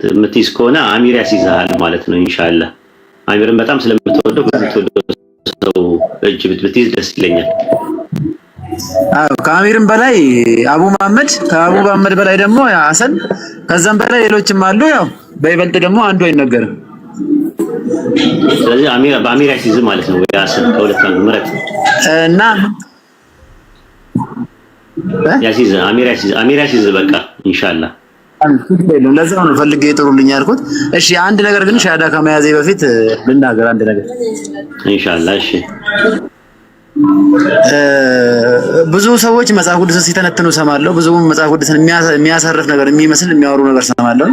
የምትይዝ ከሆነ አሚር ያስይዝሃል ማለት ነው ኢንሻአላህ። አሚርን በጣም ስለምትወደው ሰው እጅ ብትይዝ ደስ ይለኛል። ከአሚርም በላይ አቡ መሐመድ፣ ከአቡ መሐመድ በላይ ደግሞ ሐሰን፣ ከዛም በላይ ሌሎችም አሉ። ያው በይበልጥ ደግሞ አንዱ አይነገርም። ስለዚህ በአሚር ያስይዝ ማለት ነው። ሐሰን ከሁለት አንዱ ምረጥ እና ያስይዝ አሚር ያስይዝ በቃ ኢንሻአላህ። ለዛው ነው ፈልጌ ጥሩልኝ ያልኩት። እሺ አንድ ነገር ግን ሻሃዳ ከመያዜ በፊት ልናገር አንድ ነገር ኢንሻአላህ። እሺ ብዙ ሰዎች መጽሐፍ ቅዱስን ሲተነትኑ ሰማለሁ። ብዙ መጽሐፍ ቅዱስን የሚያሳርፍ ነገር የሚመስል የሚያወሩ ነገር ሰማለሁ።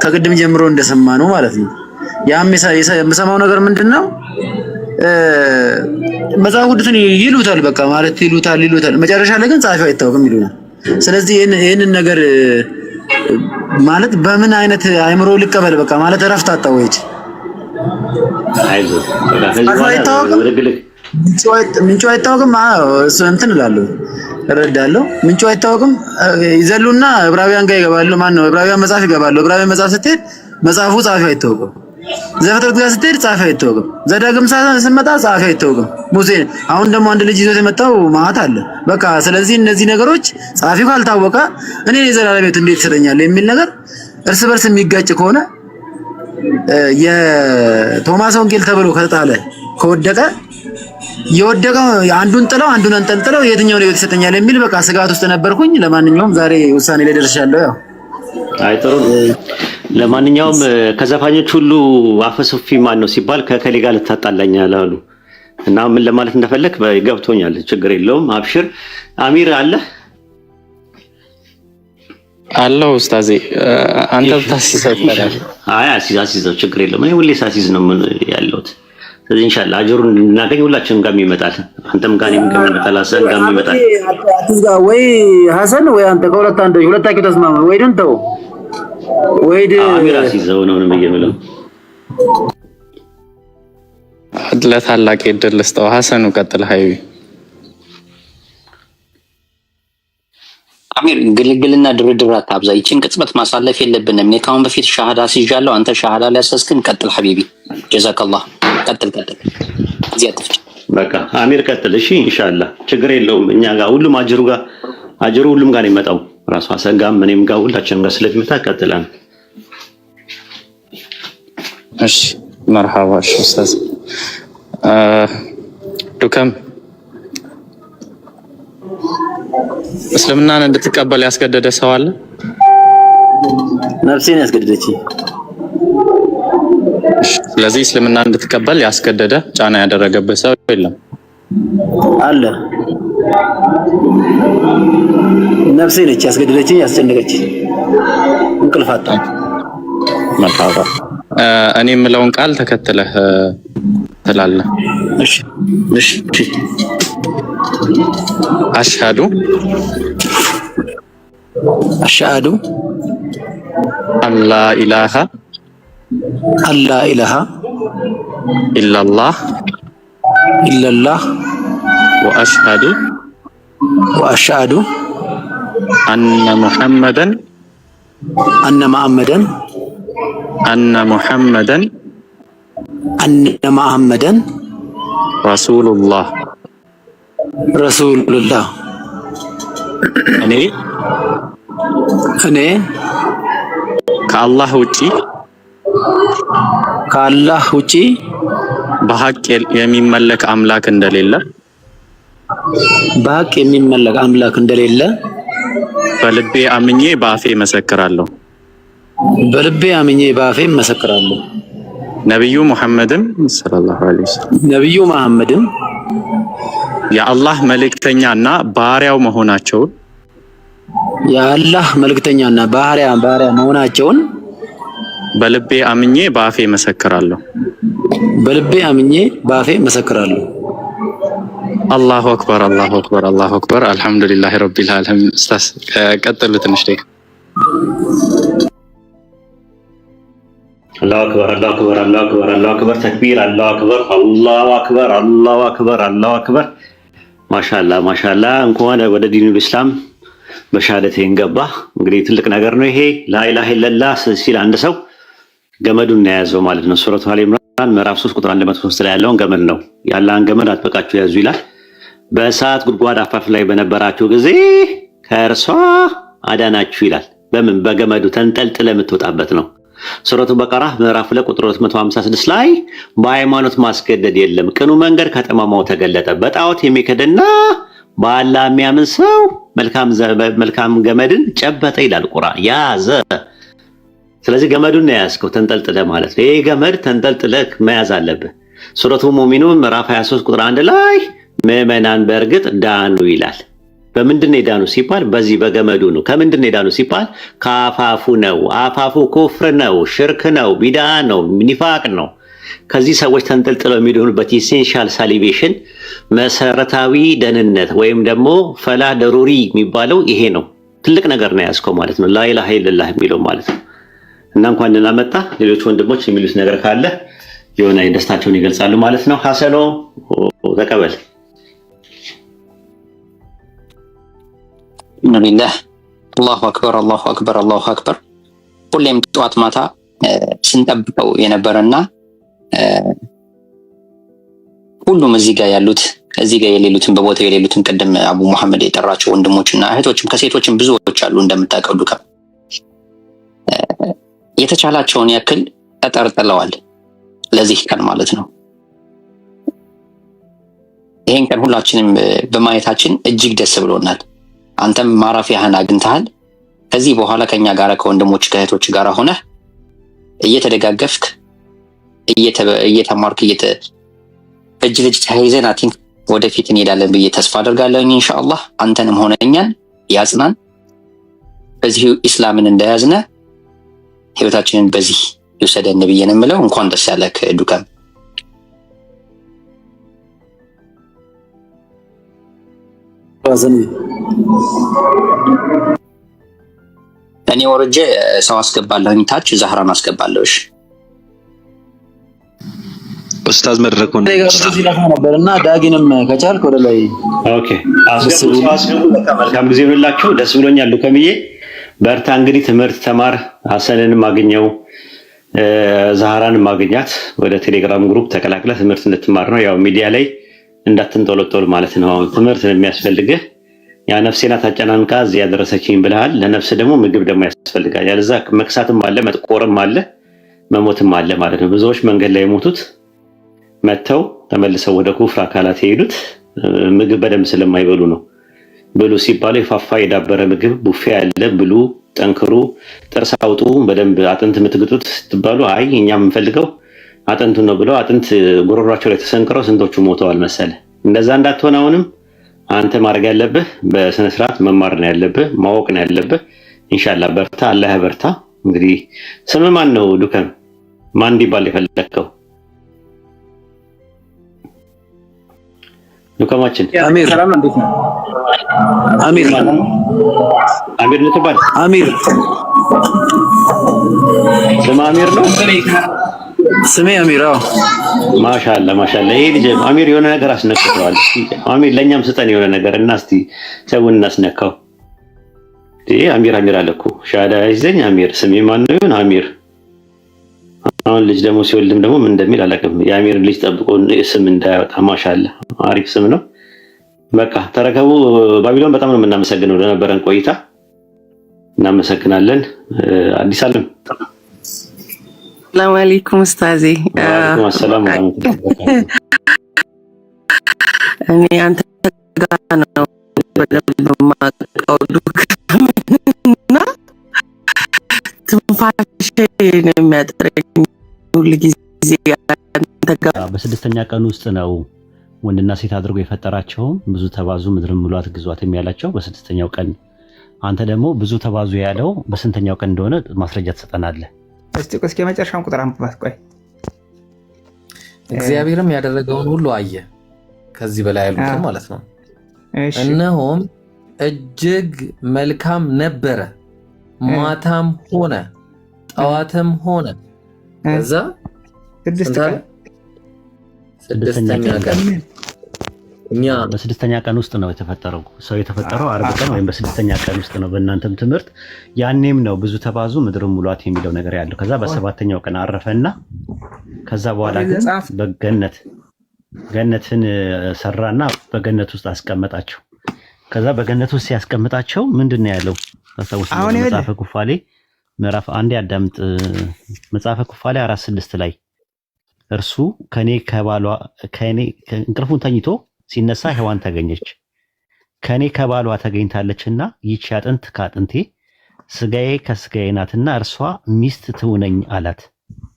ከቅድም ጀምሮ እንደሰማነው ማለት ነው። ያም የምሰማው ነገር ምንድነው? መጽሐፍ ቅዱስን ይሉታል በቃ ማለት ይሉታል። መጨረሻ ላይ ግን ጻፊው አይታወቅም ይሉናል። ስለዚህ ይሄንን ነገር ማለት በምን አይነት አይምሮ ልቀበል? በቃ ማለት እረፍት አጣው ወይ አይዞህ ምንጩ አይታወቅም። እሱ እንትን እላለሁ እረዳለሁ። ምንጩ አይታወቅም። ይዘሉና ዕብራውያን ጋር ይገባሉ። ማን ነው ዕብራውያን መጽሐፍ ይገባሉ። ዕብራውያን መጽሐፍ ስትሄድ መጽሐፉ ጻፊው አይታወቅም። ዘፍጥረት ጋር ስትሄድ ጻፊው አይታወቅም። ዘዳግም ስንመጣ ጻፊው አይታወቅም። ሙሴ አሁን ደግሞ አንድ ልጅ ይዞት የመጣው ማዕት አለ። በቃ ስለዚህ እነዚህ ነገሮች ጻፊው ካልታወቀ እኔ የዘላለም ሕይወት እንዴት ይሰጠኛል የሚል ነገር እርስ በርስ የሚጋጭ ከሆነ የቶማስ ወንጌል ተብሎ ከተጣለ ከወደቀ የወደቀው አንዱን ጥለው አንዱን አንጠልጥለው የትኛው ነው ይሰጠኛል የሚል በቃ ስጋት ውስጥ ነበርኩኝ። ለማንኛውም ዛሬ ውሳኔ ላይ ደርሻለሁ። ያው አይጥሩ። ለማንኛውም ከዘፋኞች ሁሉ አፈሶፊ ማን ነው ሲባል ከከሌ ጋር ልታጣላኛለህ አሉ እና ምን ለማለት እንደፈለክ ገብቶኛል። ችግር የለውም አብሽር። አሚር አለው ኡስታዜ አንተ ታሲሰጠናል። አይ አሲዘው ችግር የለውም። እኔ ሁሌ ሳሲዝ ነው ያለሁት። ስለዚህ ኢንሻአላህ አጅሩን እንድናገኝ ሁላችንም ጋር ይመጣል። አንተም ጋር እኔም ጋር ይመጣል። ሐሰን ጋር ይመጣል። አትዝጋ ወይ ሐሰን ወይ አንተ ከሁለት አንዱ ሁለታችሁ ተስማሙ ወይ ደንተው ወይ አሚር አሲዘው ነው የምለው። ለታላቅ ዕድል ልስጠው። ሐሰኑ ቀጥል። ሀይቢ አሚር ግልግልና ድርድር አታብዛ። ይችን ቅጽበት ማሳለፍ የለብንም። እኔ ካሁን በፊት ሻሃዳ ሲጃለሁ። አንተ ሻሃዳ ላይ ያሳስክን። ቀጥል ሐቢቢ ጀዛከላህ። ቀጥል እዚህ አትፍጭ። በቃ አሚር ቀጥል። እሺ ኢንሻአላህ ችግር የለውም። እኛ ጋር ሁሉም አጅሩ ሁሉም ጋር ነው የሚመጣው። ራሱ ሐሰን ጋር እኔም ጋር ሁላችንም ጋር ስለሚመጣ ቀጥላን። እሺ መርሐባ። እሺ ኡስታዝ ዱከም እስልምናን እንድትቀበል ያስገደደ ሰው አለ? ነፍሴን ያስገደደችኝ። ስለዚህ እስልምናን እንድትቀበል ያስገደደ ጫና ያደረገብህ ሰው የለም? አለ። ነፍሴ ነች ያስገደደችኝ፣ ያስጨነቀችኝ። እንቅልፍ አጣሁ። መርሐባ። እኔ የምለውን ቃል ተከትለህ ትላለህ። እሺ አሽሃዱ አላ ኢላሃ ኢላላህ ወአሽሃዱ አነ ሙሐመደን ረሱሉላህ እኔ ከአላህ ውጪ በሐቅ የሚመለክ አምላክ እንደሌለ በልቤ አምኜ በአፌ መሰክራለሁ። ነብዩ ሙሐመድም ሰለላሁ ዐለይሂ ወሰለም የአላህ መልእክተኛና ባሪያው መሆናቸውን በልቤ አምኜ በአፌ መሰክራለሁ። አላሁ አክበር አልሐምዱሊላሂ ረቢል ዓለሚን። ኡስታዝ ቀጥሉ ትንሽ ደቂቃ። አላሁ አክበር ተክቢር። አላሁ አክበር። ማሻአላህ እንኳን ወደ ዲኑል ኢስላም በሻሃደቴን ገባ። እንግዲህ ትልቅ ነገር ነው ይሄ። ላኢላሃ ኢለላህ ሲል አንድ ሰው ገመዱን የያዘው ማለት ነው። ሱረቱ አሊ ኢምራን ምዕራፍ 3 ቁጥር 103 ላይ ያለውን ገመድ ነው። ያላህን ገመድ አጥብቃችሁ ያዙ ይላል። በእሳት ጉድጓድ አፋፍ ላይ በነበራችሁ ጊዜ ከእርሷ አዳናችሁ ይላል። በምን? በገመዱ ተንጠልጥለ የምትወጣበት ነው። ሱረቱ በቀራ ምዕራፍ 2 ቁጥር 256 ላይ በሃይማኖት ማስገደድ የለም፣ ቅኑ መንገድ ከጠማማው ተገለጠ፣ በጣዖት የሚከድና በአላህ የሚያምን ሰው መልካም ገመድን ጨበጠ ይላል ቁርአን። ያዘ። ስለዚህ ገመዱን ነው ያዝከው ተንጠልጥለ ማለት ነው። ይሄ ገመድ ተንጠልጥለ መያዝ አለብህ። ሱረቱ ሙእሚኑን ምዕራፍ 23 ቁጥር 1 ላይ ምዕመናን በእርግጥ ዳኑ ይላል። በምንድን ነው የዳኑ ሲባል በዚህ በገመዱ ነው። ከምንድን ነው የዳኑ ሲባል ከአፋፉ ነው። አፋፉ ኩፍር ነው፣ ሽርክ ነው፣ ቢድዓ ነው፣ ኒፋቅ ነው። ከዚህ ሰዎች ተንጠልጥለው የሚድኑበት ኢሴንሻል ሳሊቬሽን መሰረታዊ ደህንነት ወይም ደግሞ ፈላህ ደሩሪ የሚባለው ይሄ ነው። ትልቅ ነገር ነው ያዝከው ማለት ነው። ላኢላሃ ኢለላህ የሚለው ማለት ነው። እና እንኳን ደህና መጣ። ሌሎች ወንድሞች የሚሉት ነገር ካለ የሆነ ደስታቸውን ይገልጻሉ ማለት ነው። ሐሰኖ ተቀበል። አልሐምዱሊላህ አላሁ አክበር አላሁ አክበር አላሁ አክበር። ሁሌም ጠዋት ማታ ስንጠብቀው የነበረና ሁሉም እዚህ ጋር ያሉት እዚህ ጋር የሌሉትን በቦታው የሌሉትን ቅድም አቡ መሐመድ የጠራቸው ወንድሞችና እህቶችም ከሴቶችም ብዙዎች አሉ እንደምታውቀው ዱካ የተቻላቸውን ያክል ተጠርጥለዋል ለዚህ ቀን ማለት ነው። ይሄን ቀን ሁላችንም በማየታችን እጅግ ደስ ብሎናል። አንተም ማረፊያህን አግኝተሃል። ከዚህ በኋላ ከኛ ጋር ከወንድሞች ከእህቶች ጋር ሆነ እየተደጋገፍክ እየተማርክ እጅ ለእጅ ተያይዘን ወደፊት እንሄዳለን ብዬ ተስፋ አደርጋለሁ ኢንሻአላህ። አንተንም ሆነ እኛን ያጽናን። በዚህ ኢስላምን እንደያዝነ ህይወታችንን በዚህ ይወሰደን ብዬ ነው የምለው። እንኳን ደስ ያለህ ዱካም። እኔ ወርጄ ሰው አስገባለሁኝ ታች ዛህራን አስገባለሁ። እሺ ኡስታዝ መድረኩ ነበርና ዳጊንም ከቻልክ ወደ ላይ ኦኬ አስገቡ። መልካም ጊዜ ይሁንላችሁ። ደስ ብሎኛል ዱከምዬ፣ በርታ። እንግዲህ ትምህርት ተማር። ሐሰንንም አግኘው ዛህራንም ማግኛት ወደ ቴሌግራም ግሩፕ ተቀላቅለ ትምህርት እንድትማር ነው። ያው ሚዲያ ላይ እንዳትንጦለጦል ማለት ነው። ትምህርት የሚያስፈልግህ ያ ነፍሴና ታጨናንቃ እዚህ ያደረሰችኝ ብለሃል። ለነፍስ ደግሞ ምግብ ደግሞ ያስፈልጋል። ያለዛ መክሳትም አለ፣ መጥቆርም አለ፣ መሞትም አለ ማለት ነው። ብዙዎች መንገድ ላይ የሞቱት መተው ተመልሰው ወደ ኩፍር አካላት የሄዱት ምግብ በደንብ ስለማይበሉ ነው። ብሉ ሲባሉ የፋፋ የዳበረ ምግብ ቡፌ ያለ ብሉ፣ ጠንክሩ፣ ጥርስ አውጡ፣ በደንብ አጥንት የምትግጡት ስትባሉ አይ እኛ የምንፈልገው አጥንቱን ነው ብለው አጥንት ጉሮሯቸው ላይ ተሰንቅረው ስንቶቹ ሞተዋል መሰለ። እንደዛ እንዳትሆን አሁንም አንተ ማድረግ ያለብህ በስነ ስርዓት መማር ነው ያለብህ፣ ማወቅ ነው ያለብህ። ኢንሻአላህ በርታ፣ አላህ ያበርታ። እንግዲህ ስም ማን ነው ዱከም? ማን እንዲባል የፈለከው? ዱከማችን አሚር ሰላም እንዴት ነው? አሚር አሚር ልትባል? አሚር ስም አሚር ነው? ስሜ አሚር። አዎ ማሻአላ ማሻአላ። ይሄ ልጅ አሚር የሆነ ነገር አስነክተዋል። አሚር ለኛም ስጠን የሆነ ነገር እና እስቲ ሰውን እናስነካው። አሚር አሚር አለኩ ሻዳ ይዘኝ አሚር ስሜ ማን ነው? ይሁን አሚር። አሁን ልጅ ደግሞ ሲወልድም ደግሞ ምን እንደሚል አላውቅም። የአሚር ልጅ ጠብቆ ስም እንዳያወጣ። ማሻአላ አሪፍ ስም ነው። በቃ ተረከቡ። ባቢሎን በጣም ነው የምናመሰግነው ለነበረን ቆይታ እናመሰግናለን። አዲስ አለም ሰላም አለይኩም ኡስታዚ። ወአለይኩም ሰላም ወራህመቱላሂ። እኔ አንተ ጋር ነው በደንብ የማውቀው ዱክና ትንፋሽ ነው የሚያጥረኝ ሁሉ ጊዜ አንተ ጋር። በስድስተኛ ቀን ውስጥ ነው ወንድና ሴት አድርጎ የፈጠራቸው። ብዙ ተባዙ ምድርን ሙሏት ግዟትም ያላቸው በስድስተኛው ቀን። አንተ ደግሞ ብዙ ተባዙ ያለው በስንተኛው ቀን እንደሆነ ማስረጃ ትሰጠናለህ? እስኪ የመጨረሻውን ቁጥር አንብባት። ቆይ እግዚአብሔርም ያደረገውን ሁሉ አየ፣ ከዚህ በላይ ያሉትን ማለት ነው። እነሆም እጅግ መልካም ነበረ፣ ማታም ሆነ ጠዋትም ሆነ። ከዛ ስድስተኛ ቀን እኛ በስድስተኛ ቀን ውስጥ ነው የተፈጠረው። ሰው የተፈጠረው ዓርብ ቀን ወይም በስድስተኛ ቀን ውስጥ ነው በእናንተም ትምህርት። ያኔም ነው ብዙ ተባዙ ምድርን ሙሏት የሚለው ነገር ያለው። ከዛ በሰባተኛው ቀን አረፈና ከዛ በኋላ ግን ገነትን ሰራና በገነት ውስጥ አስቀመጣቸው። ከዛ በገነት ውስጥ ሲያስቀምጣቸው ምንድን ነው ያለው? መጽሐፈ ኩፋሌ ምዕራፍ 1 ያዳምጥ። መጽሐፈ ኩፋሌ 4:6 ላይ እርሱ ከኔ እንቅልፉን ተኝቶ ሲነሳ ሔዋን ተገኘች፣ ከኔ ከባሏ ተገኝታለችና ይህች አጥንት ከአጥንቴ ስጋዬ ከስጋዬ ናትና እርሷ ሚስት ትሁነኝ አላት።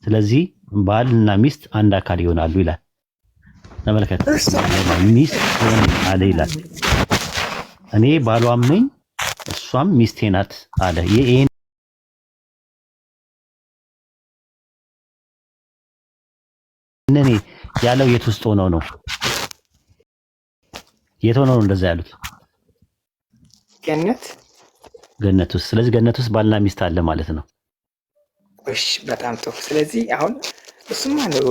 ስለዚህ ባልና ሚስት አንድ አካል ይሆናሉ ይላል። ተመልከት፣ ሚስት ትሁነኝ አለ ይላል። እኔ ባሏም ነኝ እሷም ሚስቴ ናት አለ። ይሄን እነኔ ያለው የት ውስጥ ሆነው ነው? የት ሆነው ነው እንደዛ ያሉት? ገነት ውስጥ። ስለዚህ ገነት ውስጥ ባልና ሚስት አለ ማለት ነው። እሺ፣ በጣም ጥሩ። ስለዚህ አሁን እሱማ ነው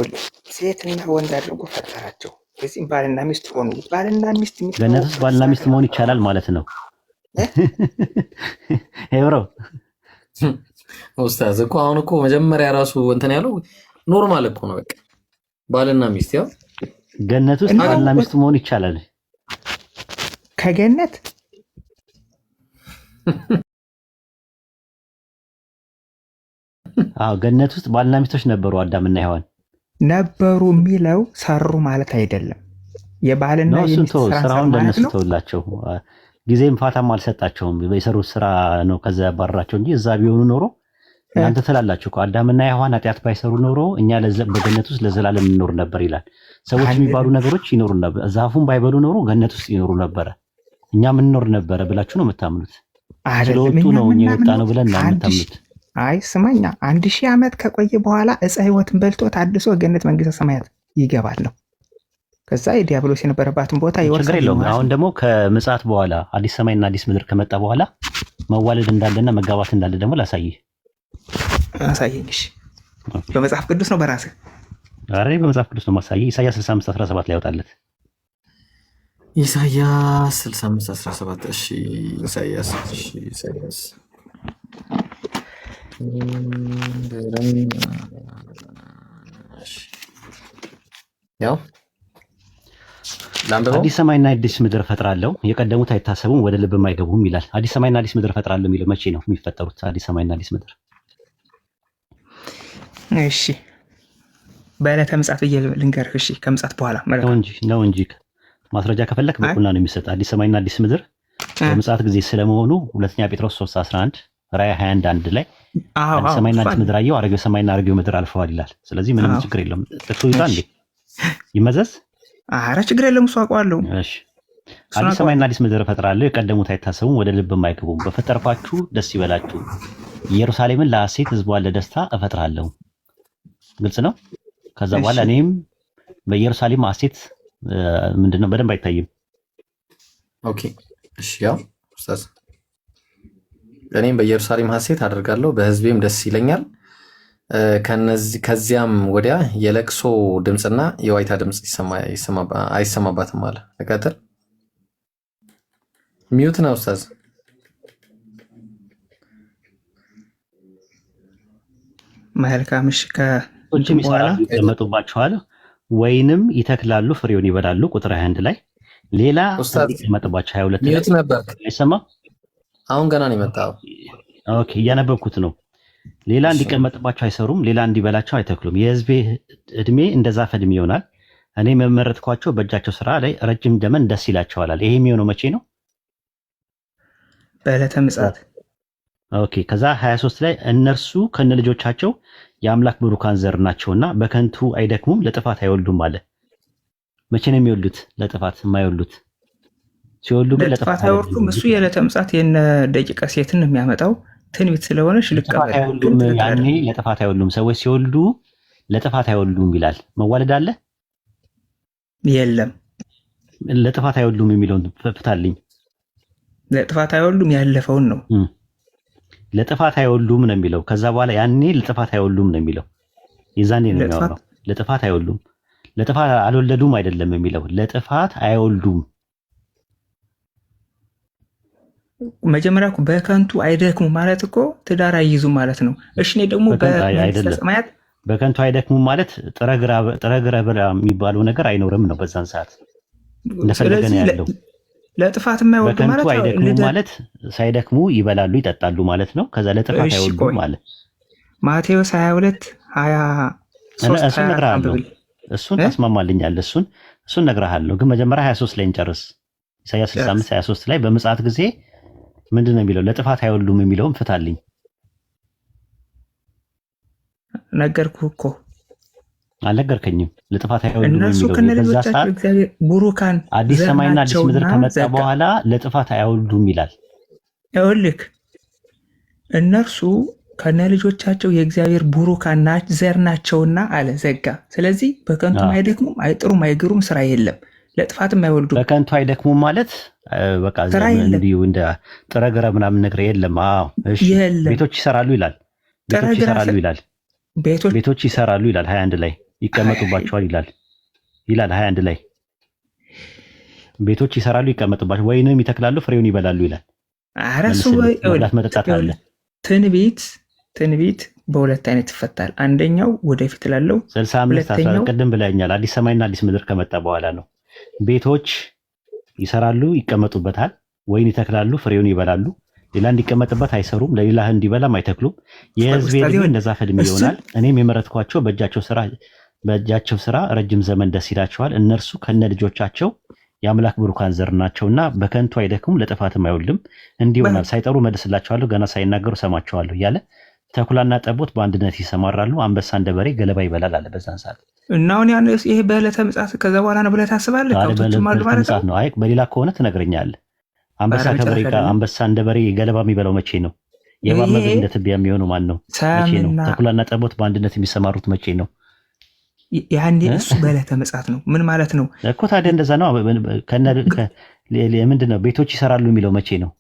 ሴትና ወንድ አድርጎ ፈጠራቸው። እዚህም ባልና ሚስት ሆኑ። ባልና ሚስት ገነት ውስጥ ባልና ሚስት መሆን ይቻላል ማለት ነው። ሄብሮ ኡስታዝ እኮ አሁን እኮ መጀመሪያ ራሱ እንትን ያለው ኖርማል እኮ ነው። በቃ ባልና ሚስት ያው ገነት ውስጥ ባልና ሚስት መሆን ይቻላል። ከገነት ገነት ውስጥ ባልና ሚስቶች ነበሩ፣ አዳምና ሔዋን ነበሩ የሚለው ሰሩ ማለት አይደለም። የባልና የሚስት ስራውን ለነሱ ተውላቸው። ጊዜም ፋታም አልሰጣቸውም። የሰሩት ስራ ነው ከዛ ያባረራቸው እንጂ እዛ ቢሆኑ ኖሮ እናንተ ትላላችሁ እኮ አዳምና ሔዋን ኃጢአት ባይሰሩ ኖሮ እኛ በገነት ውስጥ ለዘላለም እንኖር ነበር ይላል። ሰዎች የሚባሉ ነገሮች ይኖሩ ነበር። ዛፉን ባይበሉ ኖሮ ገነት ውስጥ ይኖሩ ነበረ፣ እኛም እንኖር ነበረ ብላችሁ ነው የምታምኑት። ስለወጡ ነው እኛ የወጣ ነው ብለን ነው የምታምኑት። አይ ስማኛ፣ 1000 ዓመት ከቆየ በኋላ ዕፀ ሕይወትን በልቶ ታድሶ ገነት መንግስተ ሰማያት ይገባል ነው። ከዛ የዲያብሎስ የነበረባትን ቦታ ይወርሳል። ችግር የለውም። አሁን ደግሞ ከምጽአት በኋላ አዲስ ሰማይና አዲስ ምድር ከመጣ በኋላ መዋለድ እንዳለና መጋባት እንዳለ ደግሞ ላሳይህ። አሳየኝሽ። በመጽሐፍ ቅዱስ ነው በራስህ? ኧረ በመጽሐፍ ቅዱስ ነው ማሳየህ። ኢሳይያስ 65:17 ላይ ያወጣለት። ኢሳይያስ 65:17 እሺ። ኢሳይያስ ያው አዲስ ሰማይና አዲስ ምድር እፈጥራለሁ፣ የቀደሙት አይታሰቡም፣ ወደ ልብም አይገቡም ይላል። አዲስ ሰማይና አዲስ ምድር እፈጥራለሁ የሚለው መቼ ነው የሚፈጠሩት? አዲስ ሰማይና አዲስ ምድር እሺ፣ በዕለተ ምጽአት ብዬ ልንገርህ። እሺ፣ ከምጽአት በኋላ ነው እንጂ ማስረጃ ከፈለክ በቁና ነው የሚሰጥ። አዲስ ሰማይና አዲስ ምድር በምጽአት ጊዜ ስለመሆኑ ሁለተኛ ጴጥሮስ 3:11 ራዕይ 21:1 ላይ አዲስ ሰማይና አዲስ ምድር አየሁ፣ አሮጌው ሰማይና አሮጌው ምድር አልፈዋል ይላል። ስለዚህ ምንም ችግር የለውም። ጥቅሱ ይዛል እንዴ ይመዘዝ? ኧረ ችግር የለም፣ እሱ አውቀዋለሁ። እሺ፣ አዲስ ሰማይና አዲስ ምድር እፈጥራለሁ፣ የቀደሙት አይታሰቡም፣ ወደ ልብም አይገቡም። በፈጠርኳችሁ ደስ ይበላችሁ፣ ኢየሩሳሌምን ለሐሴት ሕዝቧን ለደስታ እፈጥራለሁ። ግልጽ ነው። ከዛ በኋላ እኔም በኢየሩሳሌም ሐሴት ምንድነው በደንብ አይታይም። ኦኬ እሺ፣ ያው ኡስታዝ እኔም በኢየሩሳሌም ሐሴት አደርጋለሁ፣ በሕዝቤም ደስ ይለኛል። ከዚያም ወዲያ የለቅሶ ድምፅና የዋይታ ድምፅ አይሰማባትም አለ። ተከተል ሚዩት ነው ኡስታዝ። መልካም እሺ። ከእንጭም ይመጡባችኋል፣ ወይንም ይተክላሉ፣ ፍሬውን ይበላሉ። ቁጥር 21 ላይ ሌላ ይመጣባቸው 22 ሚዩት ነበር አይሰማ። አሁን ገና ነው የመጣው። ኦኬ እያነበብኩት ነው። ሌላ እንዲቀመጥባቸው አይሰሩም፣ ሌላ እንዲበላቸው አይተክሉም። የሕዝቤ እድሜ እንደ ዛፍ እድሜ ይሆናል። እኔ መመረጥኳቸው በእጃቸው ስራ ላይ ረጅም ዘመን ደስ ይላቸዋል። ይሄ የሚሆነው መቼ ነው? በዕለተ ምጽአት። ኦኬ ከዛ 23 ላይ እነርሱ ከነልጆቻቸው የአምላክ ብሩካን ዘር ናቸውና በከንቱ አይደክሙም፣ ለጥፋት አይወልዱም አለ። መቼ ነው የሚወልዱት? ለጥፋት የማይወልዱት ሲወልዱ ግን ለጥፋት አይወልዱም። እሱ የዕለተ ምጽአት የነ ደቂቀ ሴትን የሚያመጣው ትንቢት ስለሆነ ልቀበል። ያኔ ለጥፋት አይወልዱም። ሰዎች ሲወልዱ ለጥፋት አይወልዱም ይላል። መዋለድ አለ የለም? ለጥፋት አይወልዱም የሚለውን ፍታልኝ። ለጥፋት አይወልዱም ያለፈውን ነው። ለጥፋት አይወልዱም ነው የሚለው። ከዛ በኋላ ያኔ ለጥፋት አይወልዱም ነው የሚለው። የዛኔ ነው የሚያወራው። ለጥፋት አይወልዱም። ለጥፋት አልወለዱም አይደለም የሚለው ለጥፋት አይወልዱም። መጀመሪያ እኮ በከንቱ አይደክሙ ማለት እኮ ትዳር አይይዙ ማለት ነው። እሺ እኔ ደግሞ በመንግስተ ሰማያት በከንቱ አይደክሙ ማለት ጥረግረ ብላ የሚባለው ነገር አይኖርም ነው በዛን ሰዓት እንደፈለገ ነው ያለው። ለጥፋት የማይወልዱ ማለት በከንቱ አይደክሙ ማለት ሳይደክሙ ይበላሉ ይጠጣሉ ማለት ነው። ከዛ ለጥፋት አይወልዱም ማለት ማቴዎስ 22 23 እሱን እነግርሃለሁ። እሱን ታስማማልኛለህ። እሱን እነግርሃለሁ። ግን መጀመሪያ 23 ላይ እንጨርስ። ኢሳይያስ 65 23 ላይ በምጽአት ጊዜ ምንድን ነው የሚለው? ለጥፋት አይወልዱም የሚለውን ፍታልኝ። ነገርኩህ እኮ አልነገርከኝም። ለጥፋት አይወልዱም እነሱ የሚለው ከነልጆቻቸው እግዚአብሔር ቡሩካን አዲስ ሰማይና አዲስ ምድር ከመጣ በኋላ ለጥፋት አይወልዱም ይላል። ይኸውልህ እነርሱ ከነልጆቻቸው የእግዚአብሔር ቡሩካን ዘር ናቸውና አለ ዘጋ። ስለዚህ በከንቱ አይደክሙም፣ አይጥሩም፣ አይግሩም፣ ስራ የለም። ለጥፋትም አይወልዱም። በከንቱ አይደክሙም ማለት በቃ እንዲሁ እንደ ጥረግረ ምናምን ነገር የለም። አዎ እሺ። ቤቶች ይሰራሉ ይላል። ቤቶች ይሰራሉ ይላል። ቤቶች ይሰራሉ ይላል 21 ላይ ይቀመጡባቸዋል ይላል 21 ላይ ቤቶች ይሰራሉ ይቀመጡባቸዋል፣ ወይንም ይተክላሉ ፍሬውን ይበላሉ ይላል። አረሱ መብላት መጠጣት አለ። ትንቢት በሁለት አይነት ይፈታል። አንደኛው ወደፊት ላለው 65 ቅድም ብለኛል። አዲስ ሰማይና አዲስ ምድር ከመጣ በኋላ ነው። ቤቶች ይሰራሉ ይቀመጡበታል፣ ወይን ይተክላሉ ፍሬውን ይበላሉ። ሌላ እንዲቀመጥበት አይሰሩም፣ ለሌላ እንዲበላም አይተክሉም። የሕዝቤ ዕድሜ እንደዛ ዕድሜ ይሆናል። እኔም የመረጥኳቸው በእጃቸው ስራ ረጅም ዘመን ደስ ይላቸዋል። እነርሱ ከነ ልጆቻቸው የአምላክ ብሩካን ዘር ናቸውና በከንቱ አይደክሙም፣ ለጥፋትም አይወልድም። እንዲህ ይሆናል። ሳይጠሩ መልስላቸዋለሁ፣ ገና ሳይናገሩ ሰማቸዋለሁ እያለ ተኩላና ጠቦት በአንድነት ይሰማራሉ፣ አንበሳ እንደ በሬ ገለባ ይበላል አለ በዛን ሰዓት። እና አሁን ይሄ በዕለተ ምጽአት ከዛ በኋላ ነው ብለህ ታስባለህ? ከብቶችም አሉ ማለት ነው። አይ በሌላ ከሆነ ትነግረኛለህ። አንበሳ እንደ በሬ ገለባ የሚበላው መቼ ነው? የእባብ መብል እንደ ትቢያ የሚሆነው ማን ነው? መቼ ነው? ተኩላና ጠቦት በአንድነት የሚሰማሩት መቼ ነው? ያኔ እሱ በዕለተ ምጽአት ነው። ምን ማለት ነው እኮ ታዲያ? እንደዛ ነው። ምንድን ነው ቤቶች ይሰራሉ የሚለው መቼ ነው?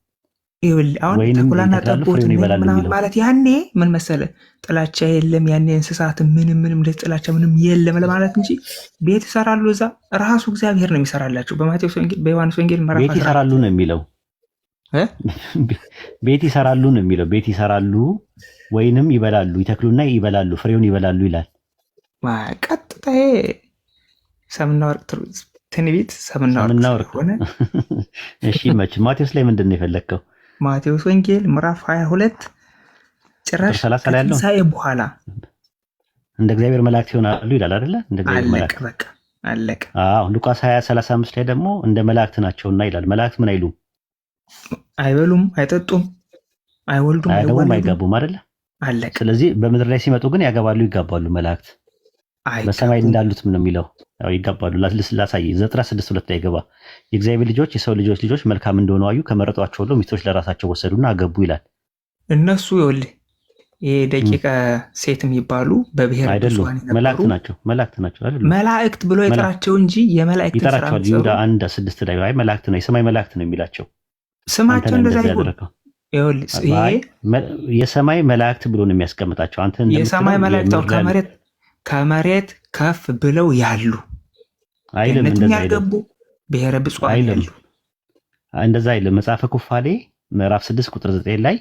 አሁን ተኩላና ጠቦት ማለት ያኔ ምን መሰለህ፣ ጥላቻ የለም ያኔ እንስሳት ምንም ጥላቻ ምንም የለም ለማለት እንጂ ቤት ይሰራሉ። እዛ ራሱ እግዚአብሔር ነው የሚሰራላቸው። በማቴዎስ ወንጌል በዮሐንስ ወንጌል ቤት ይሰራሉ ነው የሚለው። ቤት ይሰራሉ ነው የሚለው። ቤት ይሰራሉ ወይንም ይበላሉ፣ ይተክሉና ይበላሉ፣ ፍሬውን ይበላሉ ይላል። ቀጥታ ሰምና ወርቅ ትንቢት ሰምና ወርቅ ሆነ። እሺ መች ማቴዎስ ላይ ምንድን ነው የፈለግከው? ማቴዎስ ወንጌል ምዕራፍ 22 ጭራሽ ከትንሣኤ በኋላ እንደ እግዚአብሔር መላእክት ይሆናሉ ይላል አይደለ? እንደ እግዚአብሔር መላእክት በቃ አለቀ። አዎ ሉቃስ 20:35 ላይ ደግሞ እንደ መላእክት ናቸውና ይላል። መላእክት ምን አይሉም? አይበሉም፣ አይጠጡም፣ አይወልዱም፣ አይጋቡም አይደለ? አለቀ። ስለዚህ በምድር ላይ ሲመጡ ግን ያገባሉ፣ ይጋባሉ። መላእክት በሰማይ እንዳሉት ምን ነው የሚለው? ያው ይጋባሉ። ላሳይ 9:6 ላይ ገባ። የእግዚአብሔር ልጆች የሰው ልጆች መልካም እንደሆኑ አዩ፣ ከመረጧቸው ሁሉ ሚስቶች ለራሳቸው ወሰዱና አገቡ ይላል። እነሱ ይኸውልህ የደቂቀ ሴት የሚባሉ በብሔር አይደሉም፣ መላእክት ናቸው አይደል? መላእክት ብሎ ይጠራቸው እንጂ የመላእክት ስራ ይጠራቸዋል። ይሁዳ 1:6 ላይ አይ መላእክት ነው የሰማይ መላእክት ነው የሚላቸው። ስማቸው እንደዛ ይሁን። የሰማይ መላእክት ብሎ ነው የሚያስቀምጣቸው። አንተ የሰማይ መላእክት ከመሬት ከፍ ብለው ያሉ አይልም፣ እንደዛ ያልገቡ ብሔረ ብፁዓን ያሉ እንደዛ አይልም። መጽሐፈ ኩፋሌ ምዕራፍ 6 ቁጥር 9 ላይ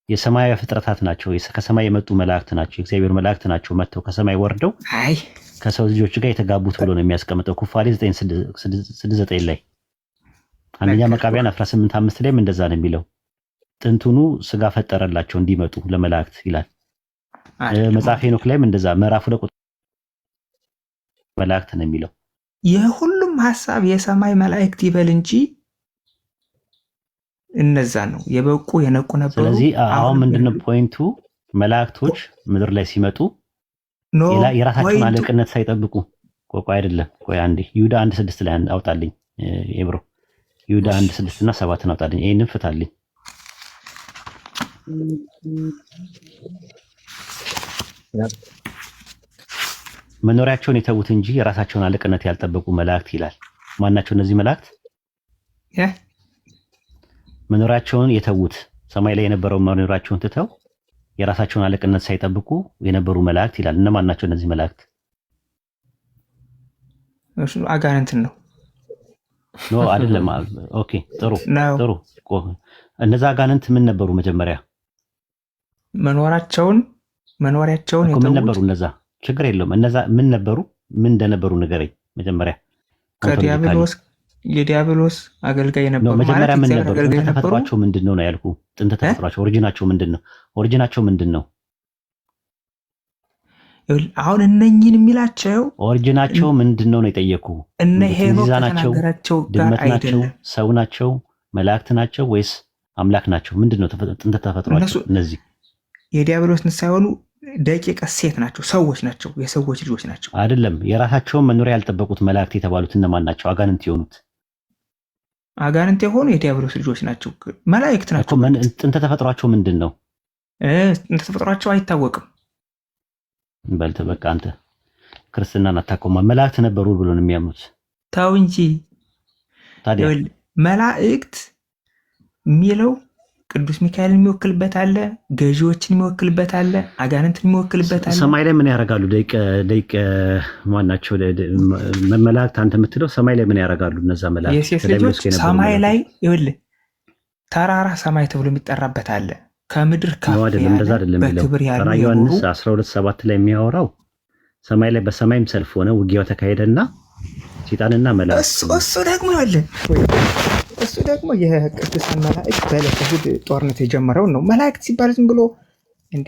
የሰማያዊ ፍጥረታት ናቸው፣ ከሰማይ የመጡ መላእክት ናቸው፣ የእግዚአብሔር መላእክት ናቸው፣ መጥተው ከሰማይ ወርደው ከሰው ልጆች ጋር የተጋቡት ብሎ ነው የሚያስቀምጠው። ኩፋሌ 9:9 ላይ አንደኛ መቃብያን 18:5 ላይም እንደዛ ነው የሚለው። ጥንቱኑ ስጋ ፈጠረላቸው እንዲመጡ ለመላእክት ይላል። መጽሐፈ ሄኖክ ላይም እንደዛ ምዕራፍ 2 መላእክት ነው የሚለው። የሁሉም ሐሳብ የሰማይ መላእክት ይበል እንጂ እነዛ ነው የበቁ የነቁ ነበሩ። ስለዚህ አሁን ምንድነው ፖይንቱ? መላእክቶች ምድር ላይ ሲመጡ የራሳቸውን አለቅነት ሳይጠብቁ ቆይ አይደለም፣ ቆይ አንዴ ይሁዳ 1:6 ላይ አውጣልኝ ኤብሮ። ይሁዳ 1:6 እና 7 አውጣልኝ። ይሄንን ፍታልኝ። መኖሪያቸውን የተዉት እንጂ የራሳቸውን አለቅነት ያልጠበቁ መላእክት ይላል። ማናቸው እነዚህ መላእክት? መኖሪያቸውን የተዉት ሰማይ ላይ የነበረው መኖሪያቸውን ትተው የራሳቸውን አለቅነት ሳይጠብቁ የነበሩ መላእክት ይላል። እነማን ናቸው እነዚህ መላእክት? እሱ አጋንንትን ነው። ኖ አይደለም። ኦኬ ጥሩ ጥሩ። እነዛ አጋንንት ምን ነበሩ መጀመሪያ? መኖራቸውን ምን ነበሩ እነዛ? ችግር የለውም። እነዛ ምን ነበሩ? ምን እንደነበሩ ንገረኝ መጀመሪያ። የዲያብሎስ አገልጋይ ነበሩ። መጀመሪያ ምን ነበሩ? ጥንተ ተፈጥሯቸው ምንድነው ነው ያልኩ። ጥንተ ተፈጥሯቸው ኦሪጂናቸው ምንድነው? ኦሪጂናቸው ምንድነው? አሁን እነኝን የሚላቸው ኦሪጂናቸው ምንድነው ነው የጠየቁ። እነ ሄኖክ ከተናገራቸው ጋር አይደለም። ሰው ናቸው? መላእክት ናቸው ወይስ አምላክ ናቸው? ምንድነው ጥንተ ተፈጥሯቸው? እነዚህ የዲያብሎስን ሳይሆኑ ደቂቀ ሴት ናቸው። ሰዎች ናቸው። የሰዎች ልጆች ናቸው። አይደለም። የራሳቸውን መኖሪያ ያልጠበቁት መላእክት የተባሉት እነማን ናቸው? አጋንንት የሆኑት አጋንንት የሆኑ የዲያብሎስ ልጆች ናቸው። መላእክት ናቸው። ጥንተ ተፈጥሯቸው ምንድን ነው? ጥንተ ተፈጥሯቸው አይታወቅም። በልተ በቃ አንተ ክርስትናን አታውቀውም። መላእክት ነበሩ ብሎ ነው የሚያምኑት። ታው እንጂ ታዲያ መላእክት የሚለው ቅዱስ ሚካኤልን የሚወክልበት አለ፣ ገዢዎችን የሚወክልበት አለ፣ አጋንንትን የሚወክልበት አለ። ሰማይ ላይ ምን ያደርጋሉ? ደቂቀ ማናቸው መላእክት? አንተ የምትለው ሰማይ ላይ ምን ያደርጋሉ? እነዛ መላእክት የሴት ልጆች ሰማይ ላይ ይኸውልህ፣ ተራራ ሰማይ ተብሎ የሚጠራበት አለ። ከምድር ከፍ አይደለም፣ እንደዛ አይደለም የሚለው ራዕየ ዮሐንስ 12:7 ላይ የሚያወራው ሰማይ ላይ በሰማይም ሰልፍ ሆነ፣ ውጊያው ተካሄደና ሰይጣንና መላእክት እሱ ደግሞ ይኸውልህ እሱ ደግሞ የቅዱሳን መላእክት በዕለተ እሑድ ጦርነት የጀመረውን ነው። መላእክት ሲባል ዝም ብሎ እንዴ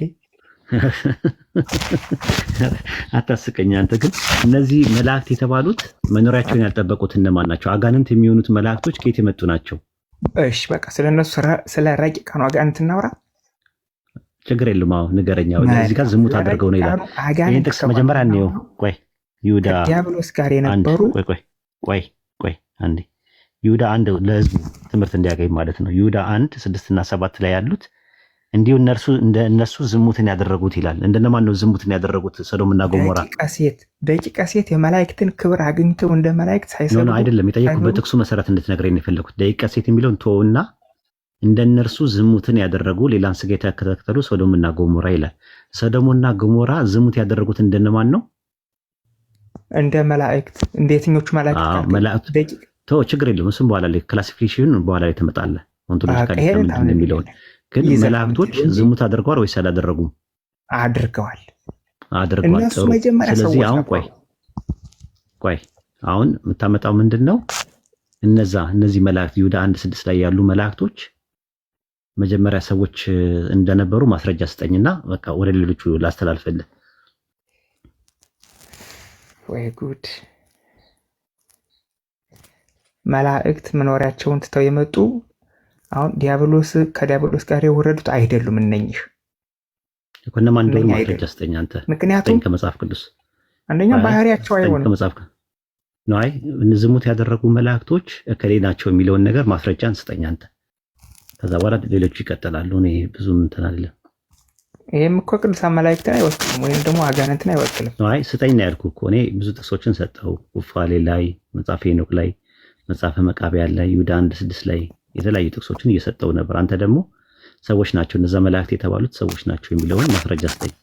አታስቀኝ አንተ። ግን እነዚህ መላእክት የተባሉት መኖሪያቸውን ያልጠበቁት እነማን ናቸው? አጋንንት የሚሆኑት መላእክቶች ከየት የመጡ ናቸው? እሺ በቃ ስለነሱ ስለ ረቂቃኑ አጋንንት እናውራ። ችግር የለም። አዎ ንገረኛ። እዚህ ጋር ዝሙት አድርገው ነው ይላል። ይሄን ጥቅስ መጀመሪያ እንየው። ቆይ ይሁዳ ዲያብሎስ ጋር የነበሩ ቆይ አንዴ ይሁዳ 1 ለህዝቡ ትምህርት እንዲያገኝ ማለት ነው። ይሁዳ 1:6 እና 7 ላይ ያሉት እንዲሁ እነሱ ዝሙትን ያደረጉት ይላል። እንደነማን ነው ዝሙትን ያደረጉት? ሰዶምና ገሞራ። ደቂቀ ሴት የመላእክትን ክብር አግኝተው እንደ መላእክት ሳይሰሩ ነው አይደለም የጠየቁት። በጥቅሱ መሰረት እንድትነግረኝ ነው የፈለኩት። ደቂቀ ሴት የሚለውን ተወውና እንደነርሱ ዝሙትን ያደረጉ ሌላን ስጋ የተከተሉ ሰዶምና ገሞራ ይላል። ሰዶምና ገሞራ ዝሙት ያደረጉት እንደነማን ነው? እንደ መላእክት። እንደ የትኞቹ መላእክት? ተው ችግር የለም። እሱም በኋላ ላይ ክላሲፊኬሽን በኋላ ላይ ትመጣለህ። ኦንቶሎጂካሊ ምንድነው የሚለውን ግን መላእክቶች ዝሙት አድርገዋል ወይስ አላደረጉም? አድርገዋል። ጥሩ። ስለዚህ አሁን ቆይ አሁን የምታመጣው ምንድነው? እነዚህ መላእክት ይሁዳ 1:6 ላይ ያሉ መላእክቶች መጀመሪያ ሰዎች እንደነበሩ ማስረጃ ስጠኝና በቃ ወደ ሌሎቹ ላስተላልፈልህ። ወይ ጉድ! መላእክት መኖሪያቸውን ትተው የመጡ አሁን ከዲያብሎስ ጋር የወረዱት አይደሉም። እነኚህ እነማን እንደሆኑ ማስረጃ ስጠኝ አንተ። ምክንያቱም ከመጽሐፍ ቅዱስ አንደኛ ባህሪያቸው አይሆንም። ከመጽሐፍ አይ ዝሙት ያደረጉ መላእክቶች እከሌ ናቸው የሚለውን ነገር ማስረጃን ስጠኝ አንተ። ከዛ በኋላ ሌሎቹ ይቀጥላሉ። እኔ ብዙም እንትን አይደለም። ይሄም እኮ ቅዱሳን መላእክትን አይወክልም፣ ወይም ደግሞ አጋንንትን አይወክልም። አይ ስጠኝ ነው ያልኩህ እኮ። እኔ ብዙ ጥቅሶችን ሰጠው። ኩፋሌ ላይ፣ መጽሐፈ ሄኖክ ላይ፣ መጽሐፈ መቃብያን ላይ፣ ይሁዳ 1:6 ላይ የተለያዩ ጥቅሶችን እየሰጠው ነበር። አንተ ደግሞ ሰዎች ናቸው እነዛ መላእክት የተባሉት ሰዎች ናቸው የሚለውን ማስረጃ ስጠኝ።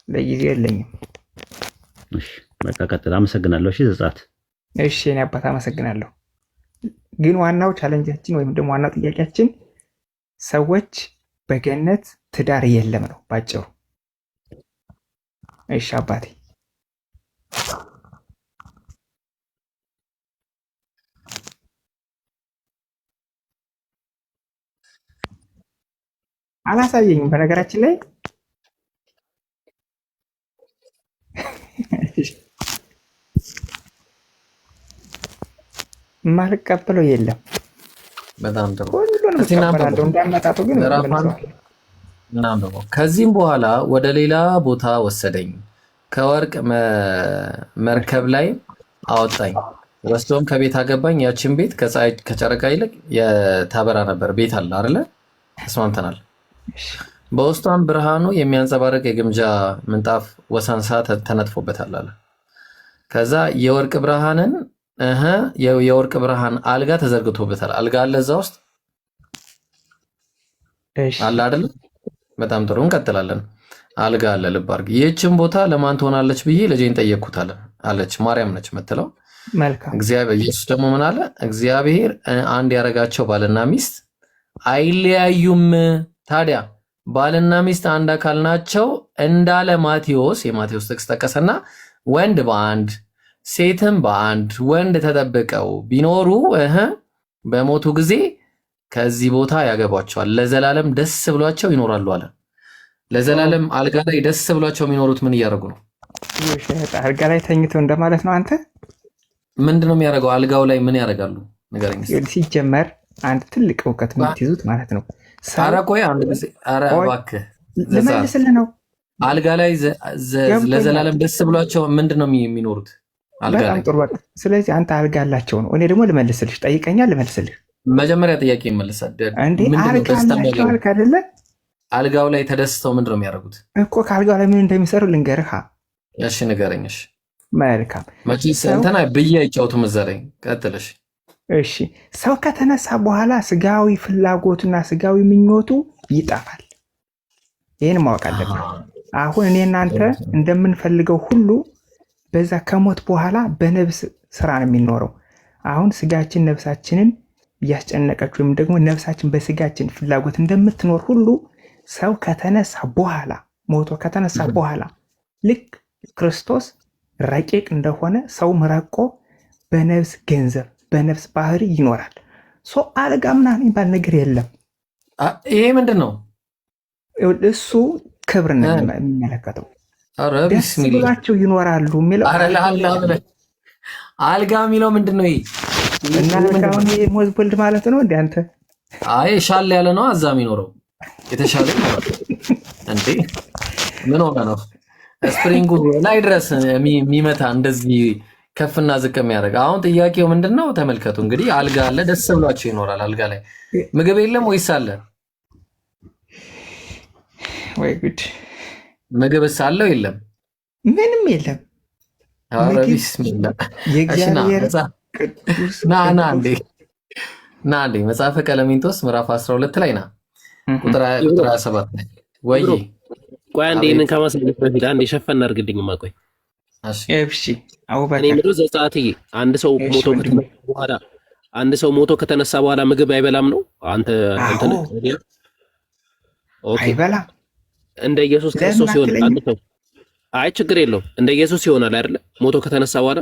ለጊዜው የለኝም። እሺ በቃ ቀጥል። አመሰግናለሁ። እሺ ዘጻት። እሺ እኔ አባት አመሰግናለሁ። ግን ዋናው ቻሌንጃችን ወይም ደግሞ ዋናው ጥያቄያችን ሰዎች በገነት ትዳር የለም ነው ባጭሩ። እሺ አባቴ አላሳየኝም በነገራችን ላይ የማልቀበለው የለም። በጣም ጥሩ። ሁሉንም እቀበላለሁ እንዳመጣጡ ግን ከዚህም በኋላ ወደ ሌላ ቦታ ወሰደኝ፣ ከወርቅ መርከብ ላይ አወጣኝ፣ ወስዶም ከቤት አገባኝ። ያችን ቤት ከፀሐይ ከጨረቃ ይልቅ የታበራ ነበር። ቤት አለ አይደለ? ተስማምተናል። በውስጧም ብርሃኑ የሚያንጸባርቅ የግምጃ ምንጣፍ ወሰንሳ ተነጥፎበታል አለ። ከዛ የወርቅ ብርሃን አልጋ ተዘርግቶበታል። አልጋ አለ እዛ ውስጥ አለ አይደለ? በጣም ጥሩ እንቀጥላለን። አልጋ አለ። ልብ አድርግ። ይህችን ቦታ ለማን ትሆናለች ብዬ ልጄን ጠየቅኩት አለች። ማርያም ነች የምትለው። መልካም። እግዚአብሔር ኢየሱስ ደግሞ ምን አለ? እግዚአብሔር አንድ ያደረጋቸው ባልና ሚስት አይለያዩም። ታዲያ ባልና ሚስት አንድ አካል ናቸው እንዳለ ማቴዎስ፣ የማቴዎስ ጥቅስ ጠቀሰና ወንድ በአንድ ሴትም በአንድ ወንድ ተጠብቀው ቢኖሩ በሞቱ ጊዜ ከዚህ ቦታ ያገቧቸዋል፣ ለዘላለም ደስ ብሏቸው ይኖራሉ አለ። ለዘላለም አልጋ ላይ ደስ ብሏቸው የሚኖሩት ምን እያደረጉ ነው? አልጋ ላይ ተኝተው እንደማለት ነው። አንተ ምንድነው የሚያደርገው? አልጋው ላይ ምን ያደርጋሉ? ንገረኝ። ሲጀመር አንድ ትልቅ እውቀት የምትይዙት ማለት ነው። ኧረ ቆይ አንድ ጊዜ፣ ኧረ እባክህ ልመልስልህ ነው። አልጋ ላይ ለዘላለም ደስ ብሏቸው ምንድነው የሚኖሩት? አልጋ ላይ። ጥሩ በቃ። ስለዚህ አንተ አልጋ አላቸው ነው። እኔ ደግሞ ልመልስልሽ፣ ጠይቀኛል፣ ልመልስልህ። መጀመሪያ ጥያቄ ይመልሳል እንዴ? አልጋ አላቸው አልክ አይደለ? አልጋው ላይ ተደስተው ምንድነው የሚያደርጉት እኮ? ከአልጋው ላይ ምን እንደሚሰሩ ልንገርህ። እሺ ንገረኝ። መልካም። መቼስ እንትና ብዬ አይጫወቱም እዛ ላይ። ቀጥለሽ። እሺ ሰው ከተነሳ በኋላ ስጋዊ ፍላጎቱና ስጋዊ ምኞቱ ይጠፋል። ይህን ማወቅ አለብን። አሁን እኔ እናንተ እንደምንፈልገው ሁሉ በዛ ከሞት በኋላ በነፍስ ስራ ነው የሚኖረው። አሁን ስጋችን ነፍሳችንን እያስጨነቀች ወይም ደግሞ ነፍሳችን በስጋችን ፍላጎት እንደምትኖር ሁሉ ሰው ከተነሳ በኋላ ሞቶ ከተነሳ በኋላ ልክ ክርስቶስ ረቂቅ እንደሆነ ሰውም ረቆ በነፍስ ገንዘብ በነፍስ ባህሪ ይኖራል። አልጋ ምናምን የሚባል ነገር የለም። ይሄ ምንድን ነው? እሱ ክብር ነው የሚመለከተው። ደስ ብሏቸው ይኖራሉ የሚለው አልጋ የሚለው ምንድን ነው? እና አልጋውን ሞዝ ቦልድ ማለት ነው እንደ አንተ። አይ ሻል ያለ ነው አዛ የሚኖረው የተሻለ እንዴ? ምን ሆነ ነው ስፕሪንጉ ላይ ድረስ የሚመታ እንደዚህ ከፍና ዝቅ የሚያደርግ? አሁን ጥያቄው ምንድን ነው? ተመልከቱ እንግዲህ አልጋ አለ፣ ደስ ብሏቸው ይኖራል። አልጋ ላይ ምግብ የለም ወይስ አለ? ወይ ጉድ! ምግብስ አለው የለም? ምንም የለም። ኧረ ቢስሚላህ። የእግዚአብሔር ና እንዴ መጽሐፈ ቀለሚንጦስ ምዕራፍ 12 ላይ ና ቁጥር 27 ላይ ወይ ቆይ አንዴ እንን ከማስለፍ በፊት አንዴ ሸፈን አድርግልኝማ። ቆይ እሺ አውባካ እኔ ምድር ዘጻትዬ አንድ ሰው ሞቶ ከተነሳ በኋላ ምግብ አይበላም ነው አንተ ኦኬ አይበላም። እንደ ኢየሱስ ክርስቶስ ይሆናል አንድ ሰው። አይ ችግር የለውም እንደ ኢየሱስ ይሆናል አይደለ? ሞቶ ከተነሳ በኋላ